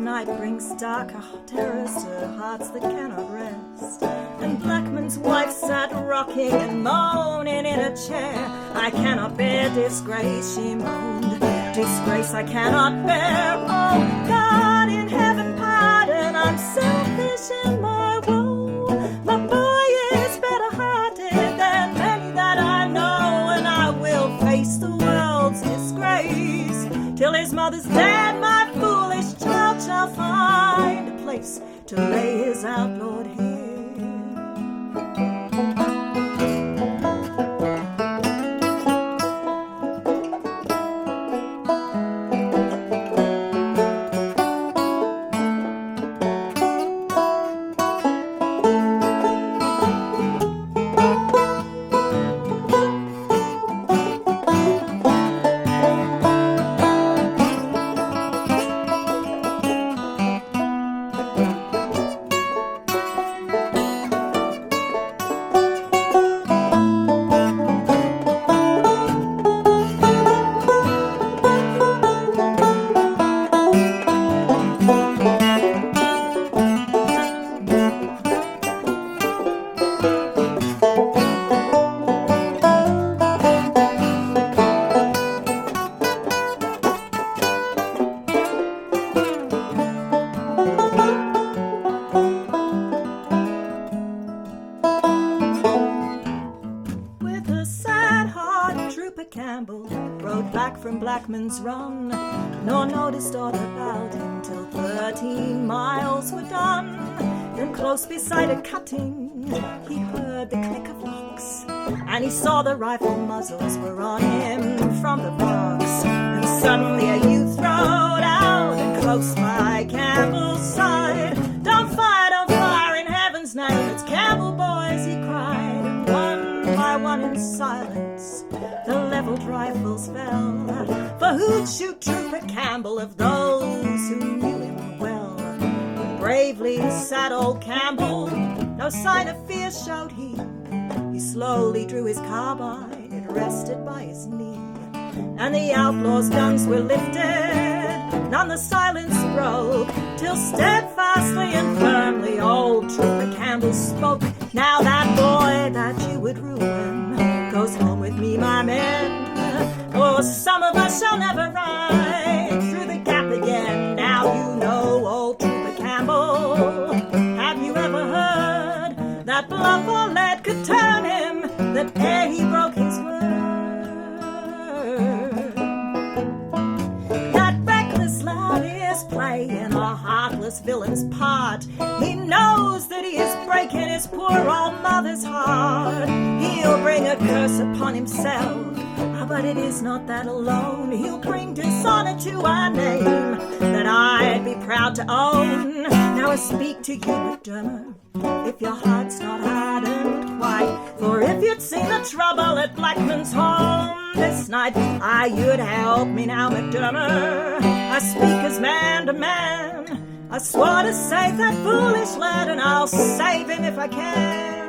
Night brings dark terrors to hearts that cannot rest. And Blackman's wife sat rocking and moaning in a chair. I cannot bear disgrace, she moaned. Disgrace I cannot bear. Oh, God in heaven, pardon, I'm selfish in my woe. My boy is better-hearted than many that I know, and I will face the world's disgrace. Till his mother's dead, my foolish child shall find a place to lay his outlawed head. back from Blackman's Run, nor noticed aught about him till 13 miles were done. Then close beside a cutting, he heard the click of locks, and he saw the rifle muzzles were on him from the box. And suddenly a youth rode out, and close by Campbell's side, don't fire in heaven's name, it's Campbell, boys, he cried. And one by one in silence, the levelled rifles fell, for who'd shoot Trooper Campbell of those who knew him well? Bravely sat old Campbell, no sign of fear showed he. He slowly drew his carbine, it rested by his knee. And the outlaws' guns were lifted, none the silence broke, till steadfastly and firmly old Trooper Campbell spoke. Now that boy that you would ruin goes home with me, my men. Oh, some of us shall never ride through the gap again. Now you know old Trooper Campbell. Have you ever heard that bluff or lead could turn him, that ere he broke his word? That reckless lad is playing a heartless villain's part. He knows that he is breaking his poor old mother's heart. He'll bring a curse upon himself, but it is not that alone. He'll bring dishonour to our name that I'd be proud to own. Now I speak to you, McDermott, if your heart's not hardened quite. For if you'd seen the trouble at Blackman's home this night, you'd help me now, McDermott. I speak as man to man. I swore to save that foolish lad, and I'll save him if I can.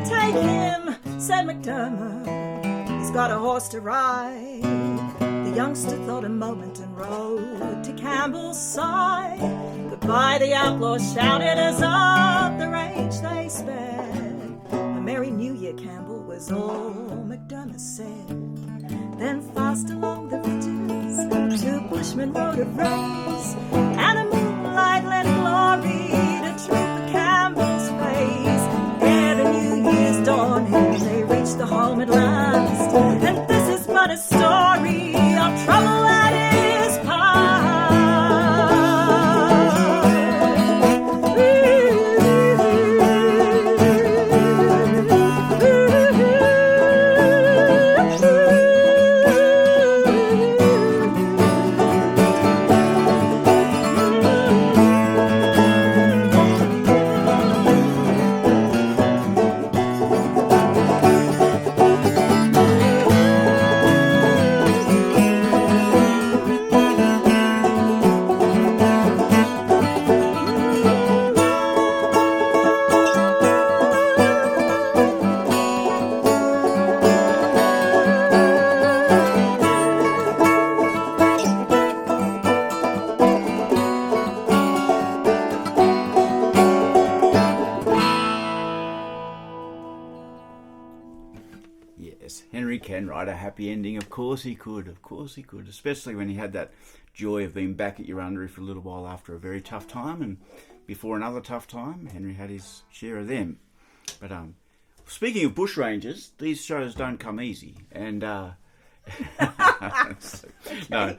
Take him, said McDermott, he's got a horse to ride. The youngster thought a moment and rode to Campbell's side. Goodbye, the outlaws shouted as up the range they sped. A merry new year, Campbell, was all McDermott said. Then fast along the ridges, two bushmen rode a race, and a moonlight lent glory to Trooper Campbell's face. The New Year's dawning, they reached the home at last, and this is but a story of trouble at his past. Can write a happy ending. Of course he could. Of course he could. Especially when he had that joy of being back at your undery for a little while after a very tough time, and before another tough time, Henry had his share of them. But speaking of bushrangers, these shows don't come easy. And no,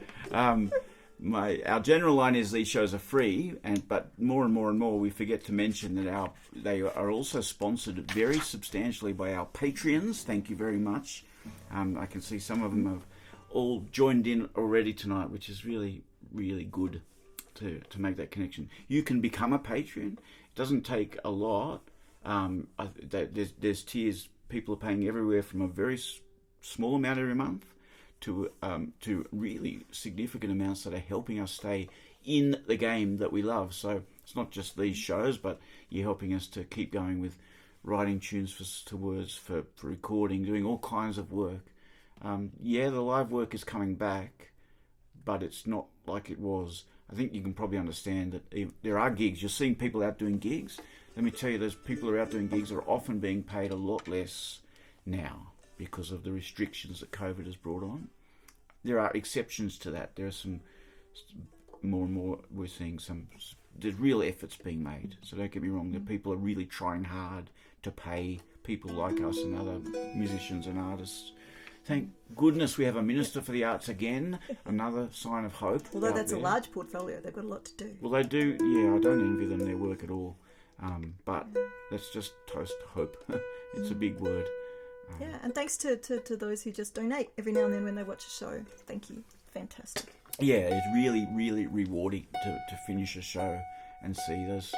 our general line is these shows are free, but more and more we forget to mention that they are also sponsored very substantially by our Patreons. Thank you very much. I can see some of them have all joined in already tonight, which is really, really good to make that connection. You can become a Patreon. It doesn't take a lot. There's tiers. People are paying everywhere from a very small amount every month to really significant amounts that are helping us stay in the game that we love. So it's not just these shows, but you're helping us to keep going with writing tunes to words, for recording, doing all kinds of work. The live work is coming back, but it's not like it was. I think you can probably understand that there are gigs. You're seeing people out doing gigs. Let me tell you, those people who are out doing gigs are often being paid a lot less now because of the restrictions that COVID has brought on. There are exceptions to that. There are some more and more, we're seeing there's real efforts being made. So don't get me wrong, the people are really trying hard to pay people like us and other musicians and artists. Thank goodness we have a Minister for the Arts again, another sign of hope. Although that's a large portfolio, they've got a lot to do. Well, they do, yeah, I don't envy them their work at all. But let's just toast hope. It's a big word. Yeah, and thanks to those who just donate every now and then when they watch a show. Thank you. Fantastic. Yeah, it's really, really rewarding to finish a show and see those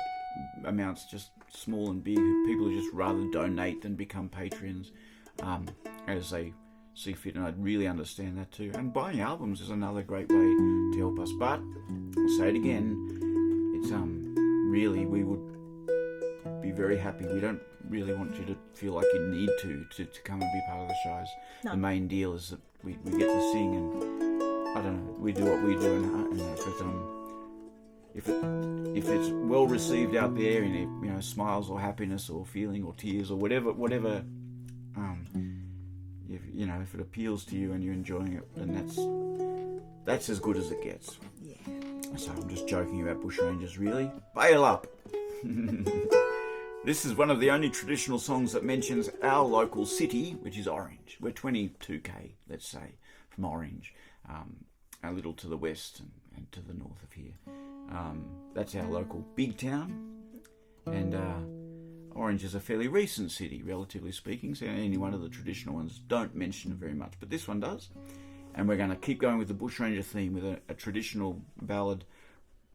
amounts just small and big. People who just rather donate than become patrons as they see fit, and I'd really understand that too. And buying albums is another great way to help us. But I'll say it again, it's really, we would be very happy. We don't really want you to feel like you need to come and be part of the shows. No. The main deal is that we get to sing, and I don't know, we do what we do, and if it's well received out there, and smiles or happiness or feeling or tears or whatever if it appeals to you and you're enjoying it, then that's as good as it gets. Yeah. So I'm just joking about bushrangers, really. Bail up. This is one of the only traditional songs that mentions our local city, which is Orange. We're 22k, let's say, from Orange, a little to the west and to the north of here. That's our local big town, and Orange is a fairly recent city, relatively speaking, so any one of the traditional ones don't mention it very much, but this one does. And we're going to keep going with the bushranger theme with a traditional ballad,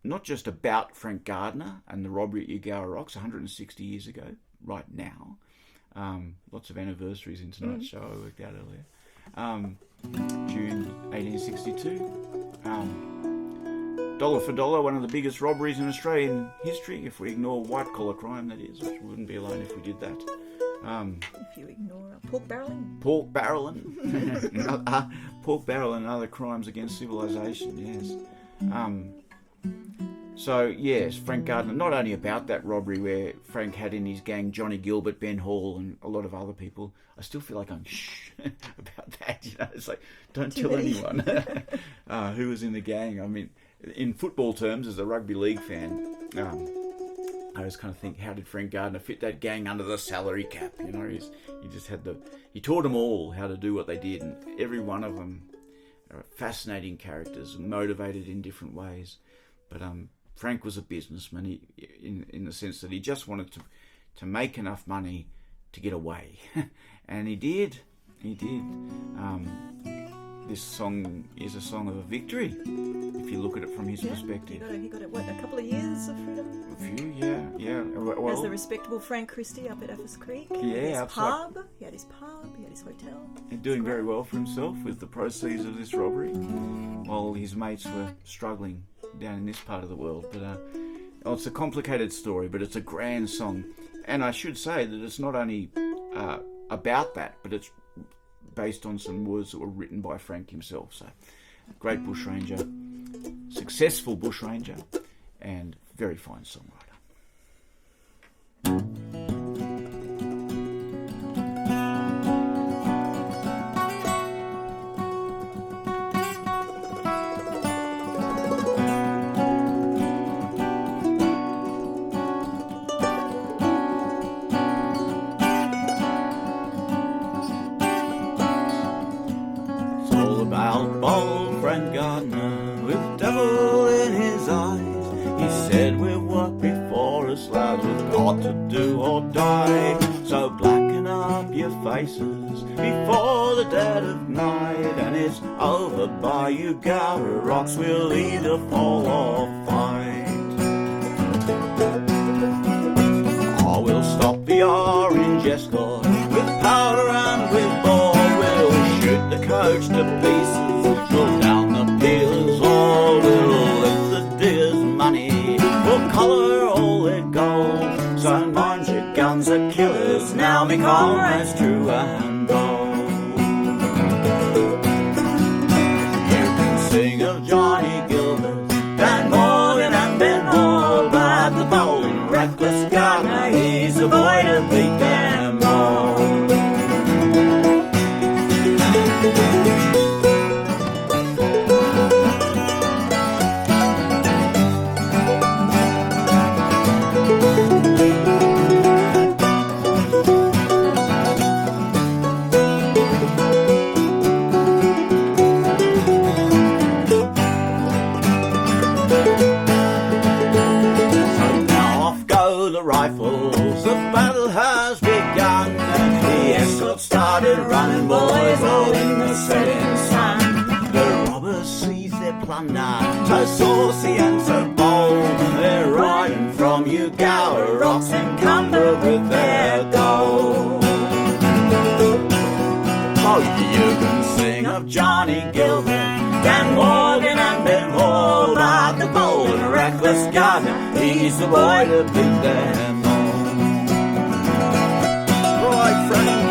not just about Frank Gardiner and the robbery at Eugowra Rocks 160 years ago, right now. Lots of anniversaries in tonight's show, I worked out earlier. June 1862. Dollar for dollar, one of the biggest robberies in Australian history, if we ignore white-collar crime, that is, which we wouldn't be alone if we did that. If you ignore pork barreling. Pork barrel and other crimes against civilization, yes. So, yes, Frank Gardiner, not only about that robbery where Frank had in his gang Johnny Gilbert, Ben Hall, and a lot of other people. I still feel like I'm about that, It's like, don't tell anyone who was in the gang. I mean, in football terms, as a rugby league fan, I always kind of think, how did Frank Gardiner fit that gang under the salary cap? He just had he taught them all how to do what they did, and every one of them are fascinating characters, motivated in different ways. But Frank was a businessman, in the sense that he just wanted to make enough money to get away, and he did. This song is a song of a victory, if you look at it from his perspective. He got it, what, a couple of years of freedom? A few, yeah. Well, as the respectable Frank Christie up at Effers Creek. Yeah, he had his pub, he had his hotel. And doing very well for himself with the proceeds of this robbery, while his mates were struggling down in this part of the world. But it's a complicated story, but it's a grand song. And I should say that it's not only about that, but it's based on some words that were written by Frank himself. So, great bushranger, successful bushranger, and very fine songwriter. Old Frank Gardiner, with devil in his eyes, he said, "We've work before us, lads, we've got to do or die. So blacken up your faces before the dead of night, and it's over by Eugowra Rocks, we'll either fall or fight. Or we'll stop the orange escort with powder and with ball, we'll shoot the coach to pieces, pull down the pillars, or we'll lift the diggers' money, we'll collar all their gold. So mind your guns are killers, now me comrades true and bold. You can sing of Johnny Gilbert, Dan Morgan and Ben Hall, but the bold and reckless Gardiner, he's a boy to beat them all. rifles, the battle has begun. The escort started running, boys, all in the setting sun. The robbers seized their plunder, so saucy and so bold. They're riding from Ugower rocks encumbered with their gold. Oh, you can sing of Johnny Gilbert, Dan Morgan and Ben Hall, but the bold and reckless Gardiner, he's the boy to beat them all. Right, Frank.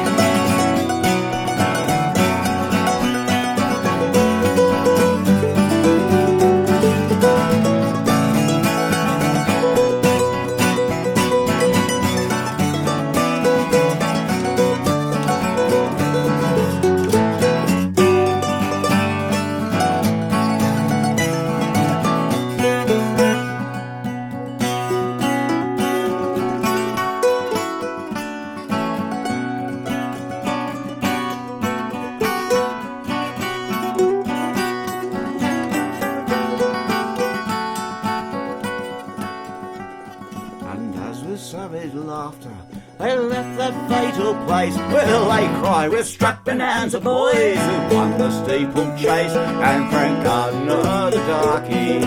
They left that fatal place where they cry, we've struck bonanza boys who won the steeplechase. And Frank Gardiner, the darky, he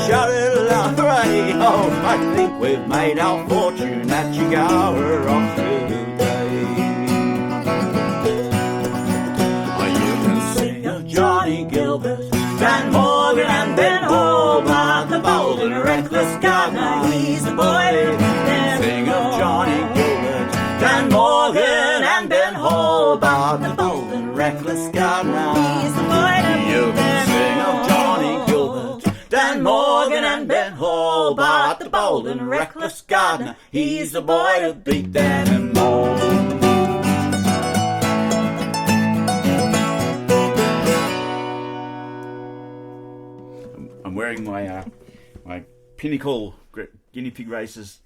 shouted aloud, hooray, oh, I think we've made our fortune at Ugower Rocks today. Oh, you can sing of Johnny Gilbert, Dan Morgan and Ben Hall, but the bold and reckless Gardiner, he's the boy. Sing of Johnny Gilbert, Dan Morgan and Ben Hall, but the bold and reckless Gardiner, he's the boy. You can sing of Johnny Gilbert, Dan Morgan and Ben Hall, but the bold and reckless Gardiner, he's the boy to beat them all. I'm wearing my my Pinnacle Guinea Pig Races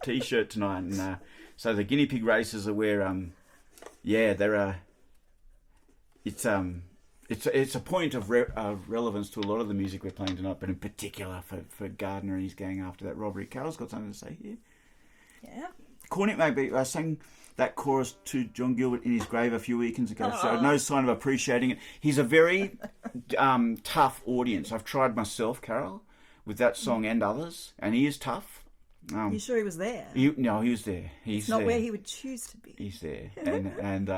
T-shirt tonight, and so the Guinea Pig Races are where they're it's a point of relevance to a lot of the music we're playing tonight, but in particular for Gardiner and his gang after that robbery. Carol's got something to say here. Yeah. Cornet maybe sang that chorus to John Gilbert in his grave a few weekends ago, so no sign of appreciating it. He's a very tough audience. I've tried myself, Carol, with that song and others, and he is tough. You sure he was there? No, he was there. He's not there. where he would choose to be. He's there, and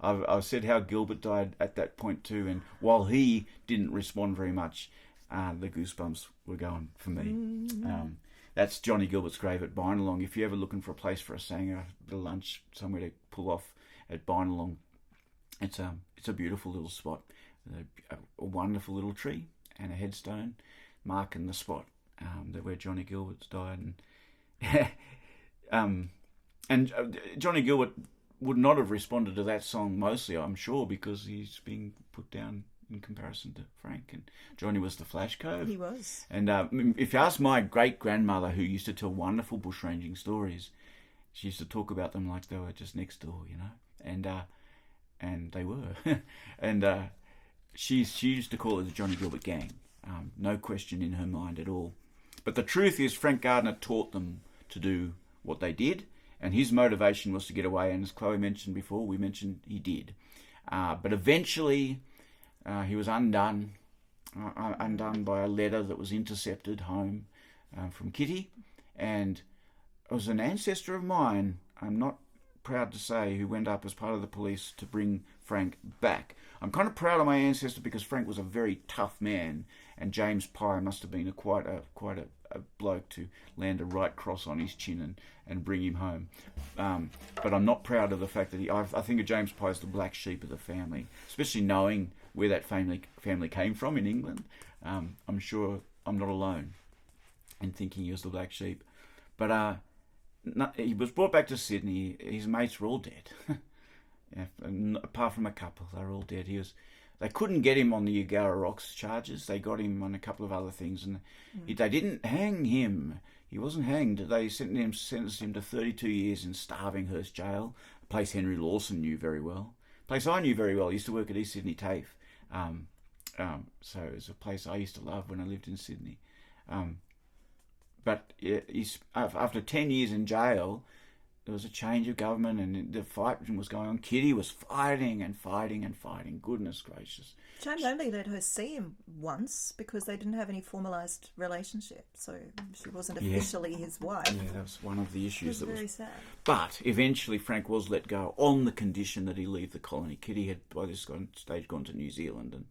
I've said how Gilbert died at that point too, and while he didn't respond very much, the goosebumps were going for me. That's Johnny Gilbert's grave at Binalong. If you're ever looking for a place for a sanger, a bit of lunch, somewhere to pull off at Binalong, it's a beautiful little spot, a wonderful little tree and a headstone marking the spot where Johnny Gilbert's died. And Johnny Gilbert would not have responded to that song mostly, I'm sure, because he's being put down in comparison to Frank, and Johnny was the Flash Cove. He was. And if you ask my great-grandmother, who used to tell wonderful bushranging stories, she used to talk about them like they were just next door, you know, and they were. And she used to call it the Johnny Gilbert Gang. No question in her mind at all. But the truth is, Frank Gardiner taught them to do what they did, and his motivation was to get away, and as Chloe mentioned before, we mentioned he did. But eventually he was undone by a letter that was intercepted home from Kitty, and it was an ancestor of mine, I'm not proud to say, who went up as part of the police to bring Frank back. I'm kind of proud of my ancestor because Frank was a very tough man, and James Pye must have been quite a bloke to land a right cross on his chin and bring him home. But I'm not proud of the fact that I think of James Pye as the black sheep of the family, especially knowing where that family came from in England. I'm sure I'm not alone in thinking he was the black sheep. But he was brought back to Sydney. His mates were all dead. And apart from a couple, they were all dead. They couldn't get him on the Ugower Rocks charges. They got him on a couple of other things, and they didn't hang him. He wasn't hanged. They sentenced him to 32 years in Starvinghurst Jail, a place Henry Lawson knew very well. A place I knew very well. I used to work at East Sydney TAFE. So it was a place I used to love when I lived in Sydney. but after 10 years in jail, there was a change of government and the fight was going on. Kitty was fighting and fighting and fighting. Goodness gracious. James only let her see him once because they didn't have any formalised relationship, so she wasn't officially his wife. Yeah, that was one of the issues. It was very sad. But eventually Frank was let go on the condition that he leave the colony. Kitty had by this stage gone to New Zealand, and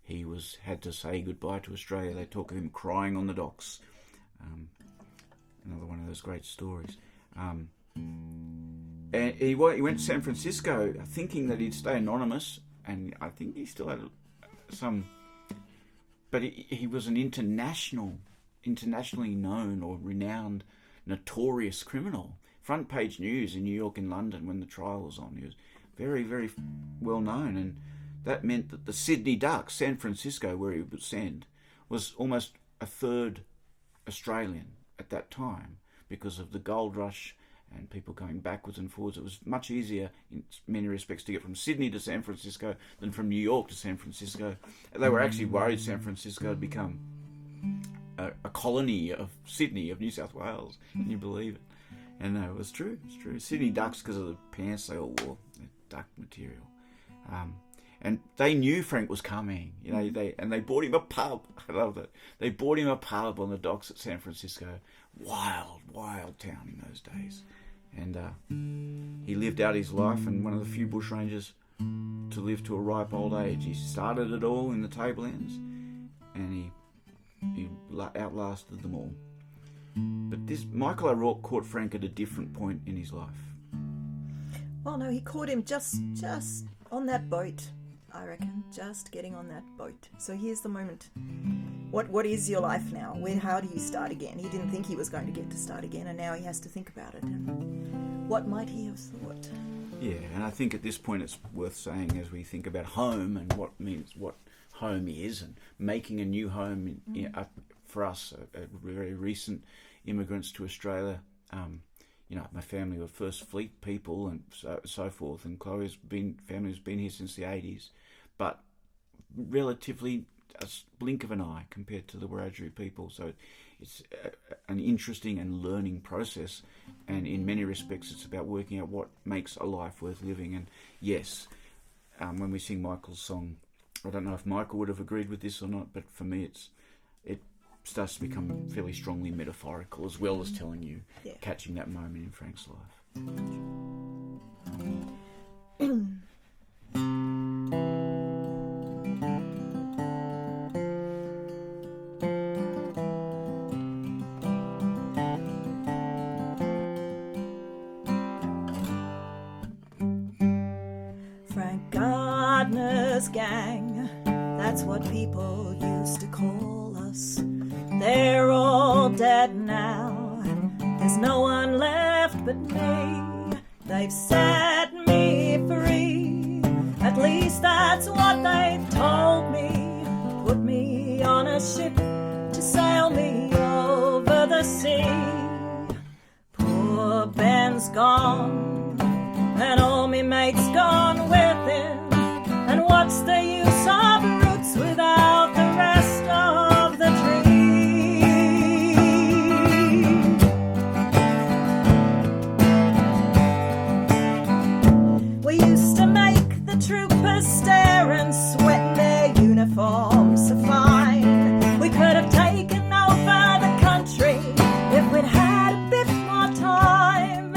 he had to say goodbye to Australia. They talk of him crying on the docks. Another one of those great stories. And he went to San Francisco thinking that he'd stay anonymous, and I think he still had some... But he was an internationally known or renowned, notorious criminal. Front page news in New York and London when the trial was on. He was very, very well known, and that meant that the Sydney Ducks, San Francisco, where he would send, was almost a third Australian at that time because of the gold rush and people going backwards and forwards. It was much easier in many respects to get from Sydney to San Francisco than from New York to San Francisco. They were actually worried San Francisco had become a colony of Sydney, of New South Wales. Can you believe it? And no, it was true. It's true. Sydney Ducks, because of the pants they all wore, duck material. And they knew Frank was coming, you know. They bought him a pub. I love that. They bought him a pub on the docks at San Francisco. Wild town in those days. And he lived out his life, and one of the few bushrangers to live to a ripe old age. He started it all in the Tablelands, and he outlasted them all. But this Michael O'Rourke caught Frank at a different point in his life. Well, no, he caught him just on that boat, I reckon, just getting on that boat. So here's the moment. What is your life now? How do you start again? He didn't think he was going to get to start again, and now he has to think about it. And what might he have thought? Yeah, and I think at this point it's worth saying, as we think about home and what home is, and making a new home for us, a very recent immigrants to Australia. My family were First Fleet people and so forth, and Chloe's family's been here since the 80s, but relatively a blink of an eye compared to the Wiradjuri people. So it's an interesting and learning process, and in many respects it's about working out what makes a life worth living. And yes, when we sing Michael's song, I don't know if Michael would have agreed with this or not, but for me it starts to become fairly strongly metaphorical, as well as telling you, catching that moment in Frank's life. Frank Gardiner's gang, that's what people used to call us. They're all dead now, there's no one left but me. They've set me free, at least that's what they told me. Put me on a ship to sail me over the sea. Poor Ben's gone, and all me mates gone with him. And what's the use of roots without the rest of the tree? We used to make the troopers stare and sweat their uniforms so fine. We could have taken over the country if we'd had a bit more time.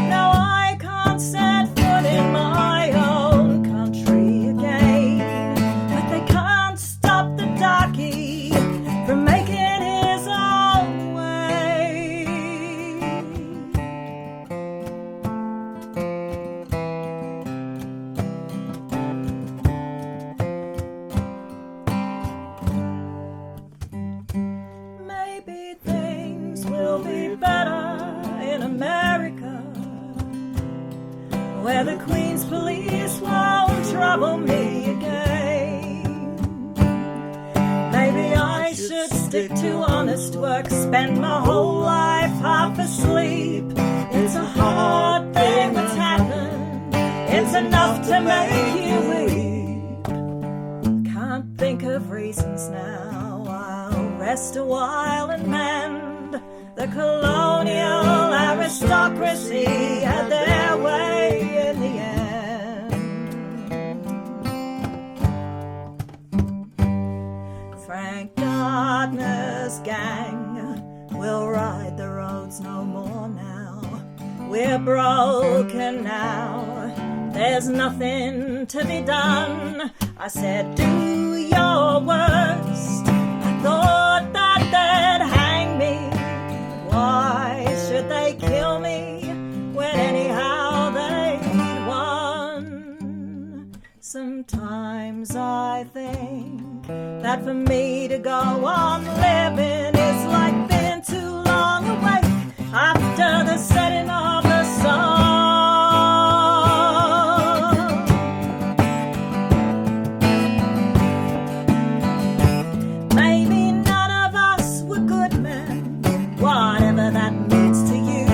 Now I can't set foot in my own country again, but they can't stop the darky from making his own way. Maybe things will be better in America, where the Queen's police won't trouble me again. Maybe I should stick to honest work, spend my whole life half asleep. It's a hard thing that's happened, it's enough to make you weep. Can't think of reasons now, I'll rest a while and mend The colonial aristocracy had their way in the end. Frank Gardner's gang will ride the roads no more now. We're broken now, there's nothing to be done. I said, do your worst. I thought that they'd hang me. Why should they kill me when anyhow they'd won? Sometimes I think that for me to go on living is like being too long awake after the setting of the sun. Maybe none of us were good men, whatever that means to you,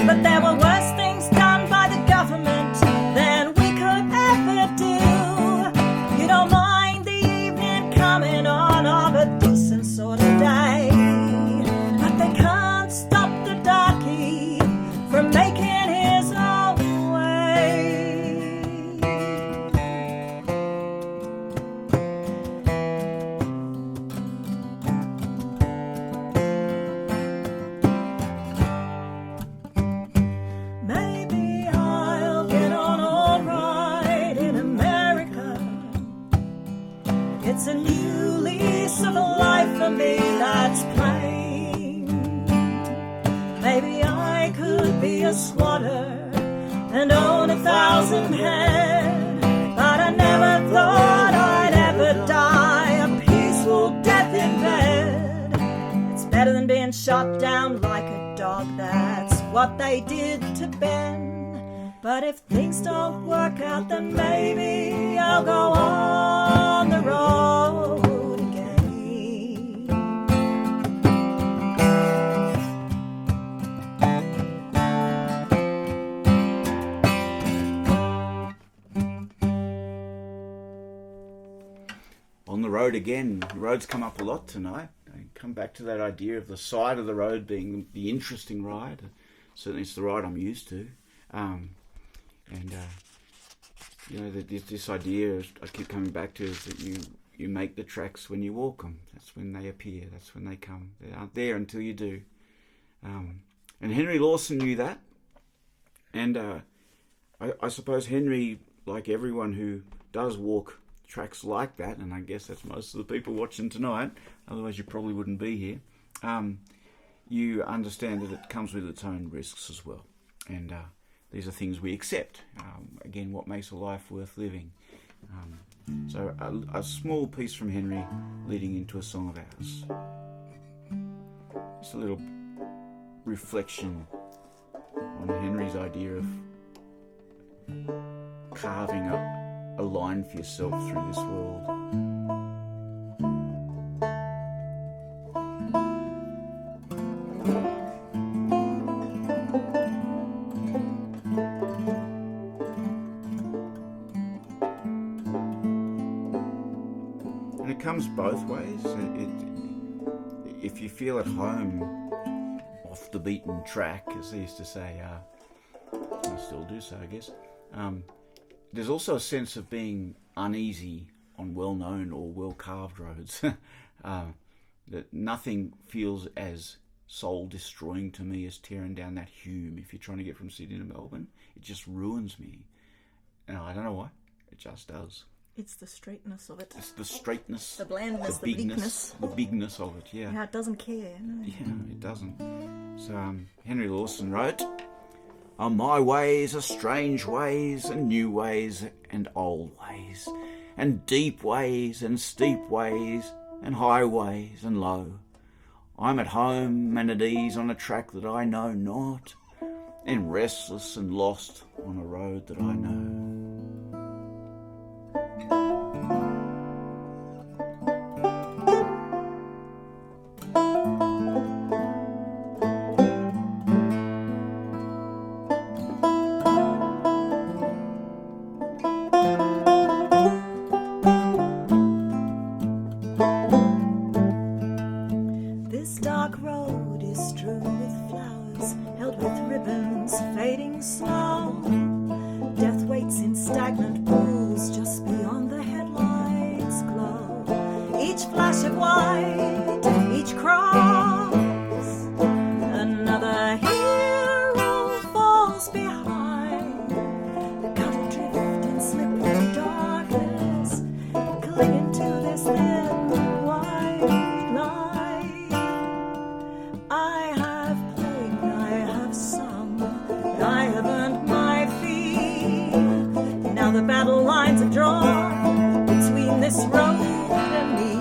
but there were worse things done by the government than we could ever do. You don't mind the evening coming on of a decent sort of day, but they can't stop the darky from making his own way. Maybe I'll get on all right in America. It's a new lease of life for me that's plain. Maybe I could be a squatter and own 1,000 head, but I never thought I'd ever die a peaceful death in bed. It's better than being shot down like a dog, that's what they did to Ben. But if things don't work out, then maybe I'll go on the road again. On the road again. The road's come up a lot tonight. I come back to that idea of the side of the road being the interesting ride. Certainly it's the ride I'm used to. This idea I keep coming back to is that you make the tracks when you walk them. That's when they appear. That's when they come. They aren't there until you do. And Henry Lawson knew that. And I suppose Henry, like everyone who does walk tracks like that, and I guess that's most of the people watching tonight, otherwise you probably wouldn't be here, you understand that it comes with its own risks as well. And these are things we accept. Again, what makes a life worth living. So a small piece from Henry leading into a song of ours. Just a little reflection on Henry's idea of carving up a line for yourself through this world. And it comes both ways. If you feel at home off the beaten track, as they used to say, I still do so, I guess, there's also a sense of being uneasy on well-known or well-carved roads. That nothing feels as soul-destroying to me as tearing down that Hume. If you're trying to get from Sydney to Melbourne, it just ruins me. And I don't know why. It just does. It's the straightness of it. It's the straightness. The blandness, the bigness. The bigness of it, yeah. Yeah, it doesn't care. No. Yeah, it doesn't. So Henry Lawson wrote, "On my ways are strange ways and new ways and old ways and deep ways and steep ways and high ways and low. I'm at home and at ease on a track that I know not, and restless and lost on a road that I know." This dark road is strewn fading slow. Death waits in stagnant pools just beyond the headlights' glow. Each flash of white, each cross, another hero falls behind. The cattle drift in slippery darkness, clinging to this thin white line. I have played, I have sung, I have earned my fee. Now the battle lines are drawn between this road and me.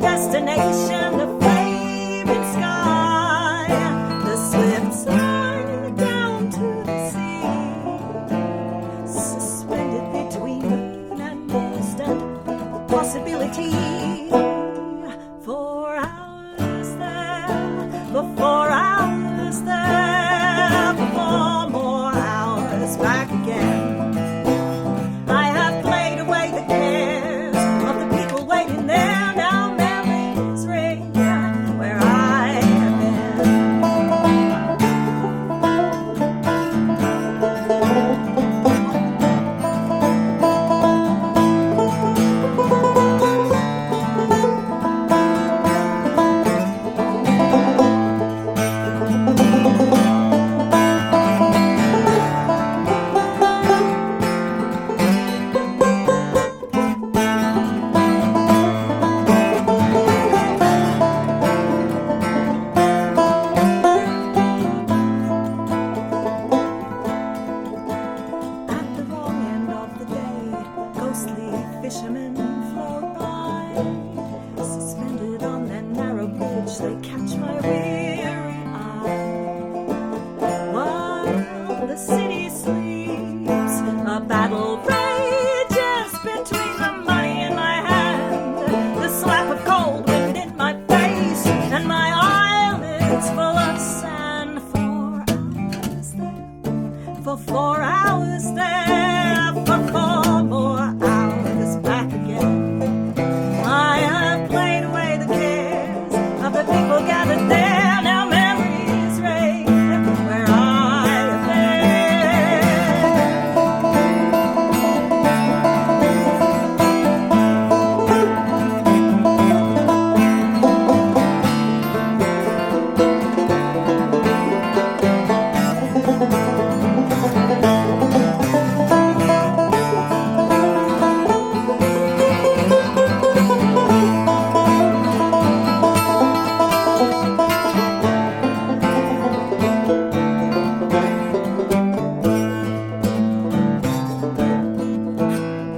Destination, the flaming sky, the swift slide down to the sea, suspended between moon and mist, and the possibility for hours there, for 4 hours there, for 4 more hours back again. I have played away the cares of the people waiting there. Now memories ring where I have At the wrong end of the day, ghostly fishermen float by. Suspended on their narrow bridge, they catch my weary eye. While the city sleeps, a battle rages between the money in my hand, the slap of cold wind in my face, and my eyelids full of sand. 4 hours there, for 4 hours there, for 4 more hours back again. I have played away the cares of the people gathered there. Now memories ring where I have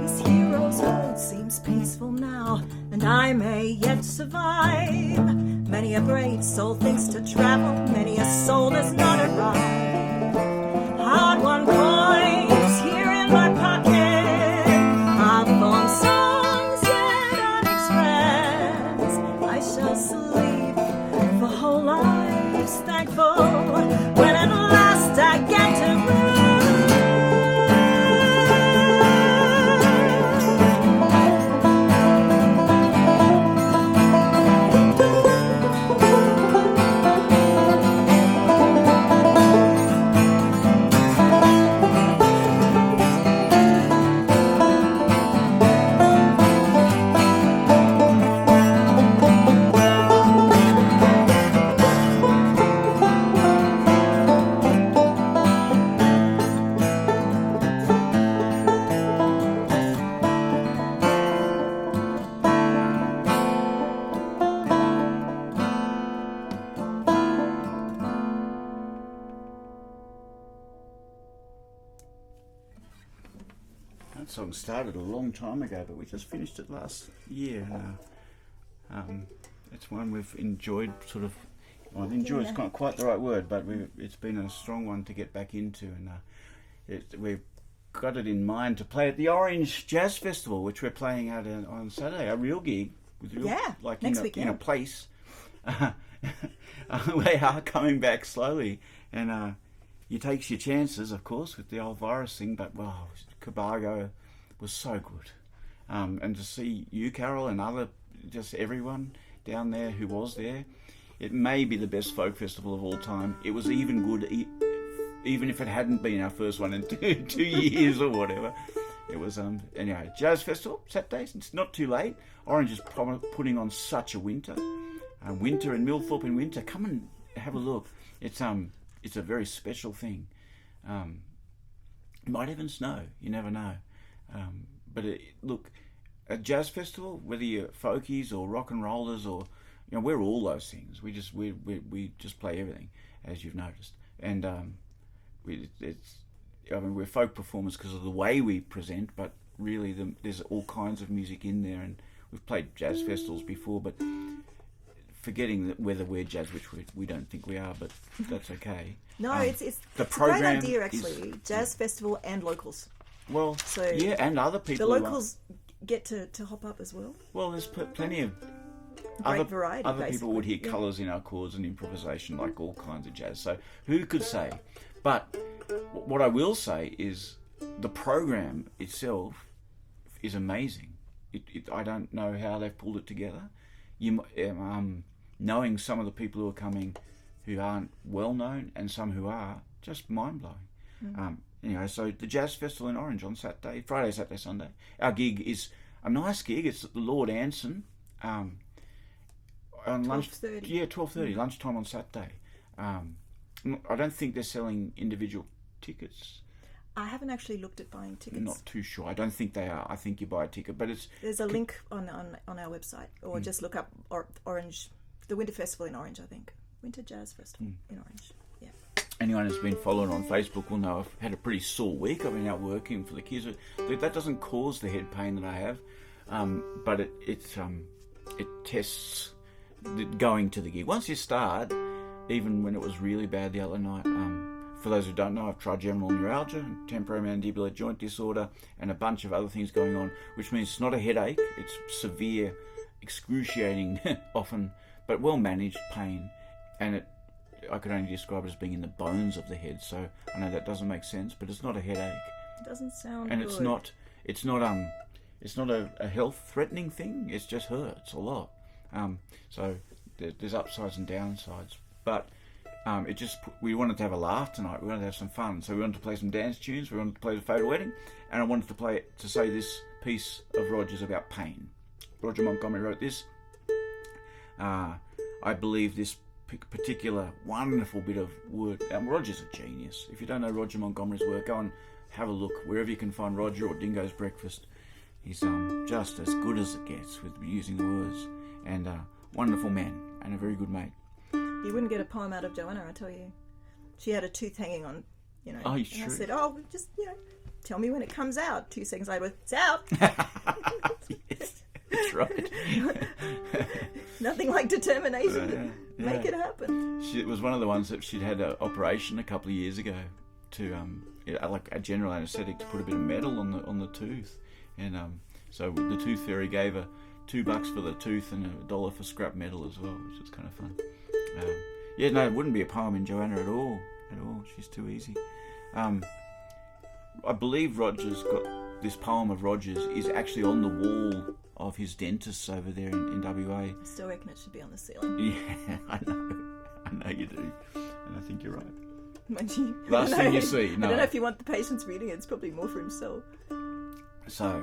This hero's road seems peaceful now, and I may yet survive. Many a brave soul thinks to travel, many a soul does not arrive. Hard-won coins here in my pocket, half-formed songs yet unexpressed. I shall sleep for whole lives thankful when at last I get to rest. That song started a long time ago, but we just finished it last year. It's one we've enjoyed, sort of. Well, enjoy is not quite the right word, but it's been a strong one to get back into, and we've got it in mind to play at the Orange Jazz Festival, which we're playing out on Saturday, a real gig, with real, like next in a place. We are coming back slowly, and you takes your chances, of course, with the old virus thing. But wow, Cabargo was so good, and to see you, Carol, and just everyone down there who was there. It may be the best folk festival of all time. It was even good even if it hadn't been our first one in 2 years or whatever. It was, anyway, Jazz Festival, Saturdays. It's not too late. Orange is putting on such a winter. Winter in Millthorpe in winter. Come and have a look. It's a very special thing. It might even snow. You never know. But look, a jazz festival, whether you're folkies or rock and rollers or, we're all those things. We just play everything, as you've noticed. And we're folk performers because of the way we present, but really there's all kinds of music in there. And we've played jazz festivals before, but forgetting that whether we're jazz, which we don't think we are, but that's okay. No, it's the a program great idea, actually. Jazz festival and locals. Well, so yeah, and other people. The locals get to hop up as well. Well, there's plenty of great variety. Other people would hear colours in our chords and improvisation, like all kinds of jazz. So who could say? But what I will say is the program itself is amazing. I don't know how they've pulled it together. Knowing some of the people who are coming who aren't well known and some who are, just mind blowing. So the Jazz Festival in Orange on Saturday, Friday, Saturday, Sunday. Our gig is a nice gig. It's at the Lord Anson. On 12:30. Yeah, 12:30, lunchtime on Saturday. I don't think they're selling individual tickets. I haven't actually looked at buying tickets. Not too sure. I don't think they are. I think you buy a ticket, but there's a link on our website, or just look up Orange, the Winter Festival in Orange. I think Winter Jazz Festival in Orange. Yeah. Anyone who's been following on Facebook will know I've had a pretty sore week. I've been out working for the kids. That doesn't cause the head pain that I have, but it tests going to the gig. Once you start, even when it was really bad the other night. For those who don't know, I've trigeminal neuralgia, temporary mandibular joint disorder, and a bunch of other things going on, which means it's not a headache, it's severe, excruciating, often, but well-managed pain. And I could only describe it as being in the bones of the head, so I know that doesn't make sense, but it's not a headache. It doesn't sound and good. It's not a health-threatening thing, it just hurts a lot. So there's upsides and downsides, but we wanted to have a laugh tonight. We wanted to have some fun, so we wanted to play some dance tunes. We wanted to play the Photo Wedding, and I wanted to say this piece of Roger's about pain. Roger Montgomery wrote this. I believe this particular wonderful bit of work. Roger's a genius. If you don't know Roger Montgomery's work, go and have a look wherever you can find Roger or Dingo's Breakfast. He's just as good as it gets with using the words, and wonderful man and a very good mate. You wouldn't get a poem out of Joanna, I tell you. She had a tooth hanging on, Oh, and true. I said, just, tell me when it comes out. 2 seconds later, it's out. Yes, that's right. Nothing like determination to make it happen. It was one of the ones that she'd had an operation a couple of years ago to, like a general anaesthetic, to put a bit of metal on the tooth. And so the tooth fairy gave her $2 for the tooth and $1 for scrap metal as well, which was kind of fun. It wouldn't be a poem in Joanna at all. She's too easy. I believe Roger's got this poem of Roger's is actually on the wall of his dentist's over there in WA. I still reckon it should be on the ceiling. Yeah, I know you do, and I think you're right. Last thing you see. No. I don't know if you want the patient's reading it. It's probably more for himself. So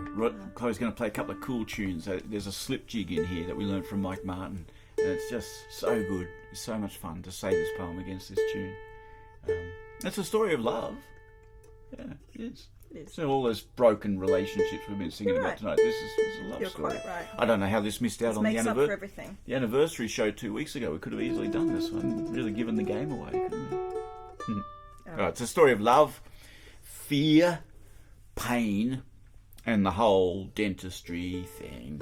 Chloe's going to play a couple of cool tunes. There's a slip jig in here that we learned from Mike Martin, and it's just so good. It's so much fun to say this poem against this tune. It's a story of love. Yeah, it is. So all those broken relationships we've been singing about tonight, this is a love story. You're quite right. I don't know how this missed out on the makes up for everything. The anniversary show 2 weeks ago. We could have easily done this one, really given the game away, couldn't we? Right, it's a story of love, fear, pain, and the whole dentistry thing.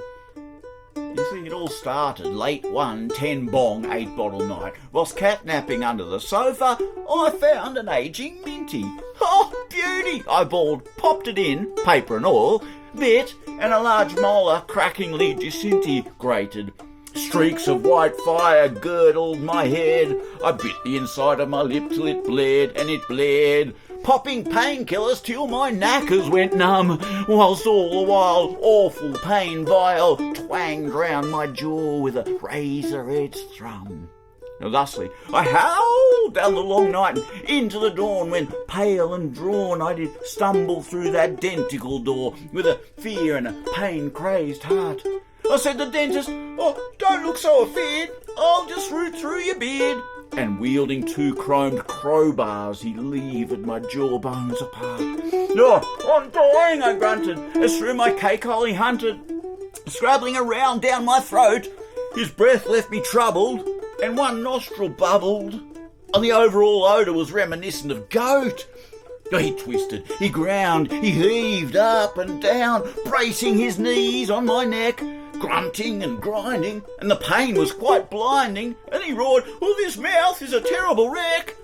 You see, it all started late one 10 bong 8 bottle night. Whilst catnapping under the sofa, I found an ageing minty. Oh, beauty! I bawled, popped it in, paper and all, bit, and a large molar crackingly disintegrated. Streaks of white fire girdled my head. I bit the inside of my lip till it bled, and it bled. Popping painkillers till my knackers went numb, whilst all the while awful pain vile twanged round my jaw with a razor-edged thrum. Now thusly I howled down the long night and into the dawn, when pale and drawn I did stumble through that dentical door, with a fear and a pain-crazed heart. I said to the dentist, "Oh, don't look so afeard, I'll just root through your beard." And wielding 2 chromed crowbars, he levered my jawbones apart. "Oh, I'm dying," I grunted, as through my cake hole he hunted, scrabbling around down my throat. His breath left me troubled, and one nostril bubbled, and the overall odour was reminiscent of goat. He twisted, he ground, he heaved up and down, bracing his knees on my neck, grunting and grinding, and the pain was quite blinding, and he roared, "Oh, this mouth is a terrible wreck."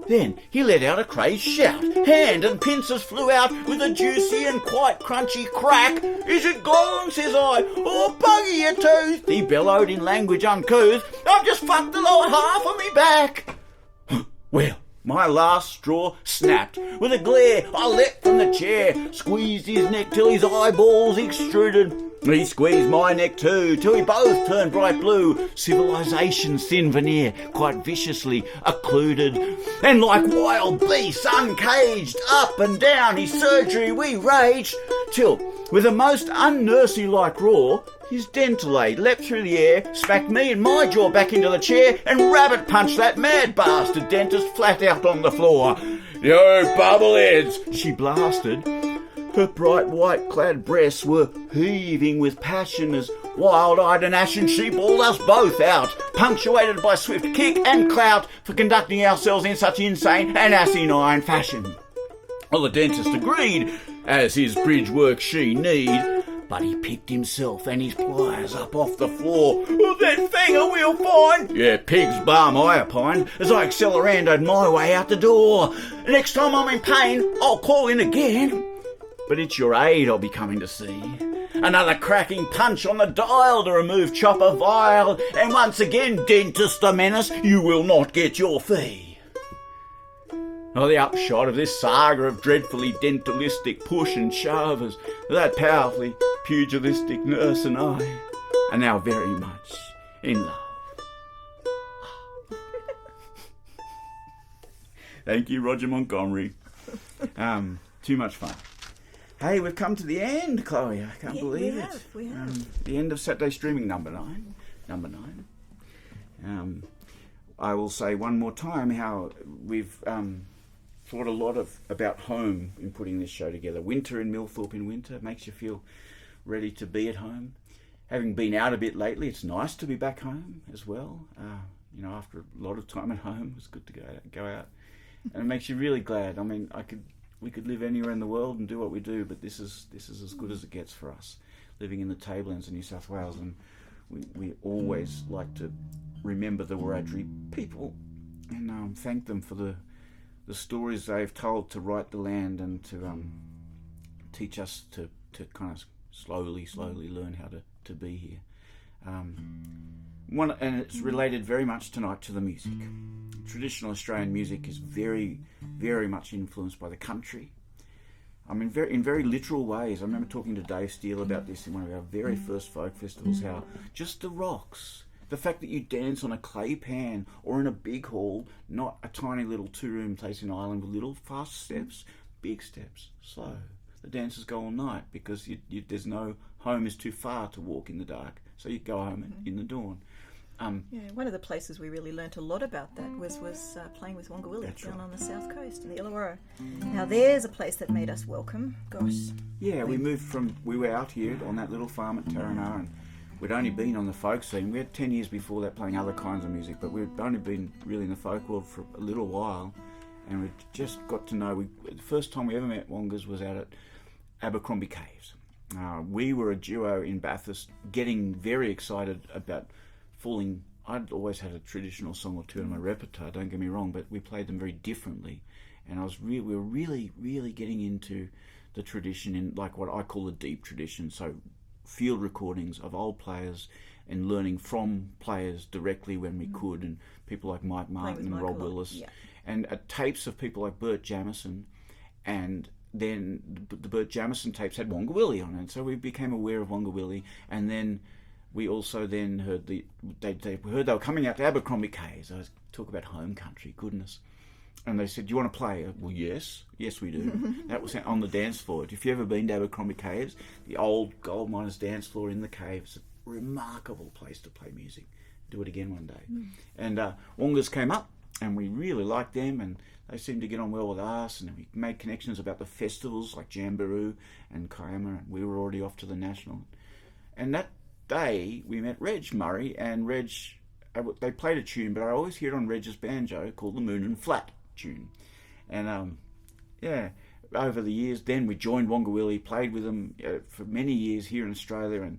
Then he let out a crazed shout, hand and pincers flew out with a juicy and quite crunchy crack. "Is it gone?" says I. "Oh, bugger your tooth," he bellowed in language uncouth. "I've just fucked the lower half of me back." Well, my last straw snapped. With a glare, I leapt from the chair, squeezed his neck till his eyeballs extruded. He squeezed my neck too, till we both turned bright blue, civilization's thin veneer quite viciously occluded. And like wild beasts uncaged, up and down his surgery we raged, till, with a most unnursey-like roar, his dental aid leapt through the air, smacked me and my jaw back into the chair, and rabbit-punched that mad bastard dentist flat out on the floor. "You bubbleheads," she blasted. Her bright white-clad breasts were heaving with passion as, wild-eyed and ashen, she bawled us both out, punctuated by swift kick and clout for conducting ourselves in such insane and asinine fashion. Well, the dentist agreed, as his bridge work she need, but he picked himself and his pliers up off the floor. "Oh, that fanger we'll find." "Yeah, pig's bum," I opined, as I accelerandoed my way out the door. "Next time I'm in pain, I'll call in again. But it's your aid I'll be coming to see. Another cracking punch on the dial to remove chopper vile, and once again, dentist the menace, you will not get your fee." Oh, the upshot of this saga of dreadfully dentalistic push and shove is that powerfully pugilistic nurse and I are now very much in love. Thank you, Roger Montgomery. Too much fun. Hey, we've come to the end, Chloe. I can't believe it. We have. The end of Saturday streaming number 9. I will say one more time how we've thought a lot about home in putting this show together. Winter in Millthorpe in winter makes you feel ready to be at home. Having been out a bit lately, it's nice to be back home as well. After a lot of time at home, it's good to go out. And it makes you really glad. I mean, we could live anywhere in the world and do what we do, but this is as good as it gets for us, living in the Tablelands of New South Wales. And we always like to remember the Wiradjuri people and thank them for the stories they've told to write the land and to teach us to kind of slowly learn how to be here. And it's related very much tonight to the music. Traditional Australian music is very, very much influenced by the country. I mean, in very literal ways. I remember talking to Dave Steele about this in one of our very first folk festivals, how just the rocks, the fact that you dance on a clay pan or in a big hall, not a tiny little 2-room place in Ireland with little fast steps, big steps, slow. The dancers go all night because there's no home is too far to walk in the dark, so you go home in the dawn. One of the places we really learnt a lot about that was playing with Wongawilli down on the south coast in the Illawarra. Now there's a place that made us welcome. Gosh. Yeah, we were out here on that little farm at Taranara, and we'd only been on the folk scene. We had 10 years before that playing other kinds of music, but we'd only been really in the folk world for a little while, and we just got to know. The first time we ever met Wongas was out at Abercrombie Caves. We were a duo in Bathurst, getting very excited about falling. I'd always had a traditional song or two in my repertoire, don't get me wrong, but we played them very differently, and we were really getting into the tradition in like what I call the deep tradition, so field recordings of old players and learning from players directly when we could, and people like Mike Martin and Rob Willis, and tapes of people like Bert Jamieson, and then the Bert Jamieson tapes had Wongawilli on it, so we became aware of Wongawilli, and then we also then heard they heard they were coming out to Abercrombie Caves. I was talk about home country, goodness. And they said, "Do you want to play?" Well, yes we do. That was on the dance floor. If you've ever been to Abercrombie Caves, the old gold miners' dance floor in the caves, a remarkable place to play music. Do it again one day. And Wongas came up, and we really liked them, and they seemed to get on well with us, and we made connections about the festivals like Jamboree and Kiama, and we were already off to the National. And that day we met Reg Murray, and Reg, they played a tune, but I always hear it on Reg's banjo called the Moon and Flat tune. And over the years, then we joined Wongawilli, played with them for many years here in Australia, and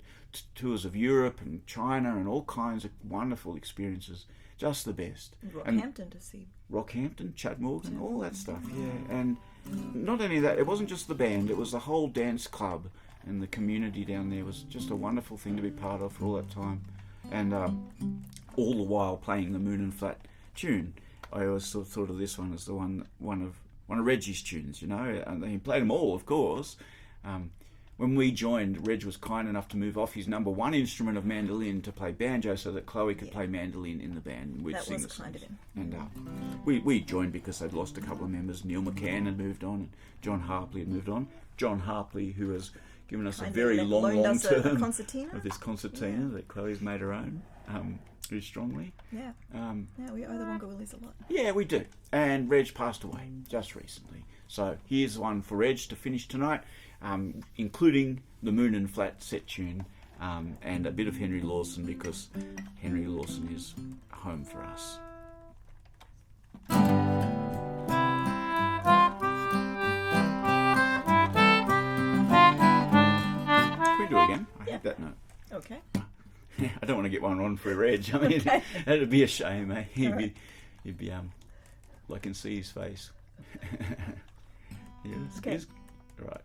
tours of Europe and China, and all kinds of wonderful experiences. Just the best. Rockhampton to see. Rockhampton, Chad Morgan, all that stuff, yeah. And not only that, it wasn't just the band, it was the whole dance club, and the community down there was just a wonderful thing to be part of for all that time. And all the while playing the Moon and Flat tune. I always thought of this one as the one of Reggie's tunes, you know, and he played them all, of course. When we joined, Reg was kind enough to move off his number one instrument of mandolin to play banjo so that Chloe could play mandolin in the band. We'd that sing was the kind of songs. him. And we joined because they'd lost a couple of members. Neil McCann had moved on, and John Harpley had moved on. John Harpley, who has given us a very long term of this concertina that Chloe's made her own, very strongly. Yeah. We owe the Wongawillis a lot. Yeah, we do. And Reg passed away just recently. So here's one for Reg to finish tonight, including the Moon and Flat set tune, and a bit of Henry Lawson, because Henry Lawson is home for us. Can we do it again? I hate that note. Okay. I don't want to get one on for Reg. I mean, that'd be a shame, eh? He'd be I can see his face. Yes. Okay. Right.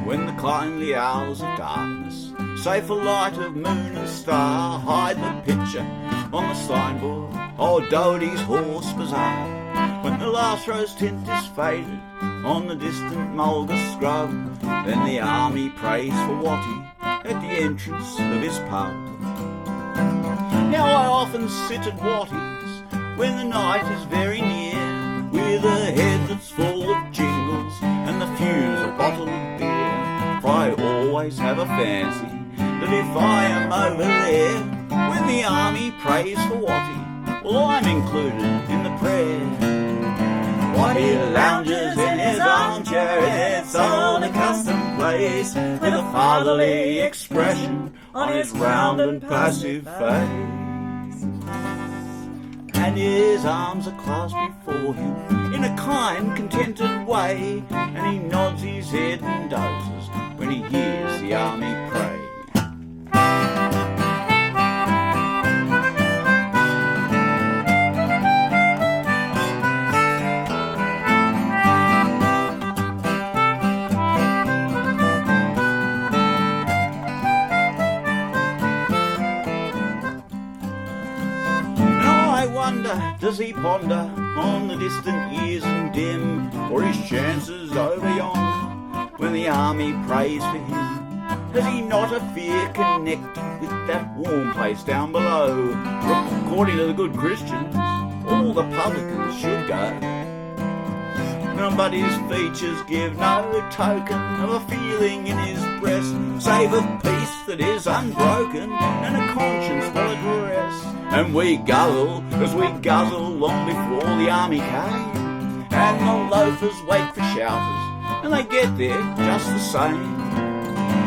When the kindly hours of darkness, safe a light of moon and star, hide the picture on the signboard, old Doty's horse bazaar. When the last rose tint is faded on the distant mulga scrub, then the army prays for Watty at the entrance of his pub. Now I often sit at Watty's when the night is very near, with a head that's full of jingles and the fuse a bottle of beer. For I always have a fancy that if I am over there when the army prays for Watty, well, I'm included in the prayer. Watty lounges in his armchair in its own accustomed place, with a fatherly expression on his round and passive face, and his arms are clasped before him in a kind, contented way, and he nods his head and dozes when he hears the army pray. Does he ponder on the distant years and dim, or his chances over yonder when the army prays for him? Has he not a fear connected with that warm place down below, where, according to the good Christians, all the publicans should go? But his features give no token of a feeling in his breast, save of peace that is unbroken and a conscience well at rest. And we guzzle as we guzzle long before the army came, and the loafers wait for shouters, and they get there just the same.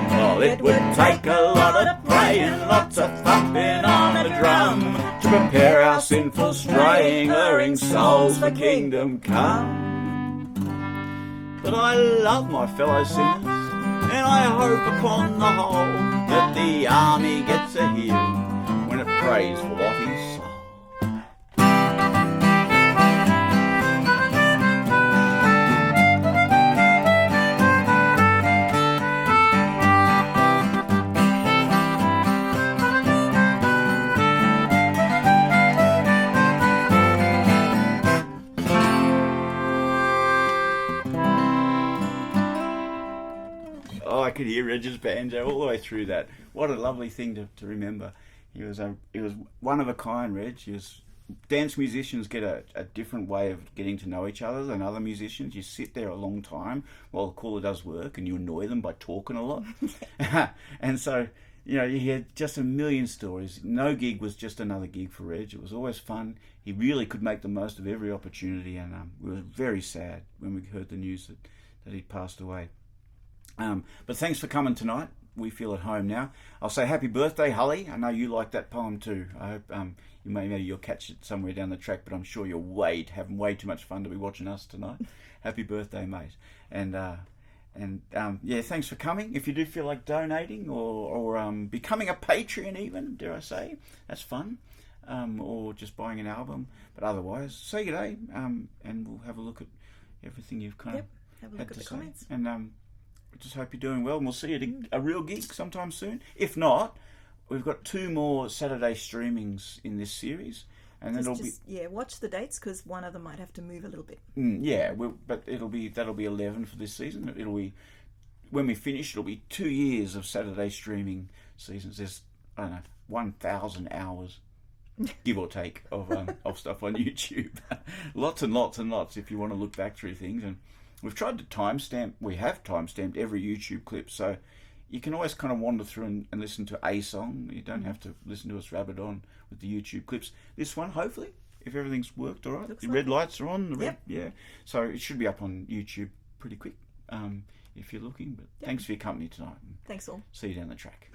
Well, it would take a lot of praying, lots of thumping on the drum, to prepare our sinful straying, erring souls for kingdom come. But I love my fellow sinners, and I hope upon the whole that the army gets a hearing when it prays for Watty's soul. I could hear Reg's banjo all the way through that. What a lovely thing to remember. He was one of a kind, Reg. Dance musicians get a different way of getting to know each other than other musicians. You sit there a long time while the caller does work and you annoy them by talking a lot. And so, you hear just a million stories. No gig was just another gig for Reg. It was always fun. He really could make the most of every opportunity, and we were very sad when we heard the news that he'd passed away. But thanks for coming tonight. We feel at home now. I'll say happy birthday, Hully. I know you like that poem too. I hope maybe you'll catch it somewhere down the track, but I'm sure you're having way too much fun to be watching us tonight. Happy birthday, mate. And thanks for coming. If you do feel like donating or becoming a Patreon even, dare I say, that's fun. Or just buying an album. But otherwise, say good day, and we'll have a look at everything you've kind of have a had look to at the say. comments. And we just hope you're doing well, and we'll see you at a real gig sometime soon. If not, we've got 2 more Saturday streamings in this series, and then watch the dates because one of them might have to move a little bit. But that'll be 11 for this season. It'll be when we finish. It'll be 2 years of Saturday streaming seasons. There's 1,000 hours, give or take, of stuff on YouTube. Lots and lots and lots. If you want to look back through things, and we've tried to timestamp. We have timestamped every YouTube clip, so you can always kind of wander through and listen to a song. You don't have to listen to us rabbit on with the YouTube clips. This one, hopefully, if everything's worked all right, the red lights are on. So it should be up on YouTube pretty quick if you're looking. But thanks for your company tonight. Thanks all. See you down the track.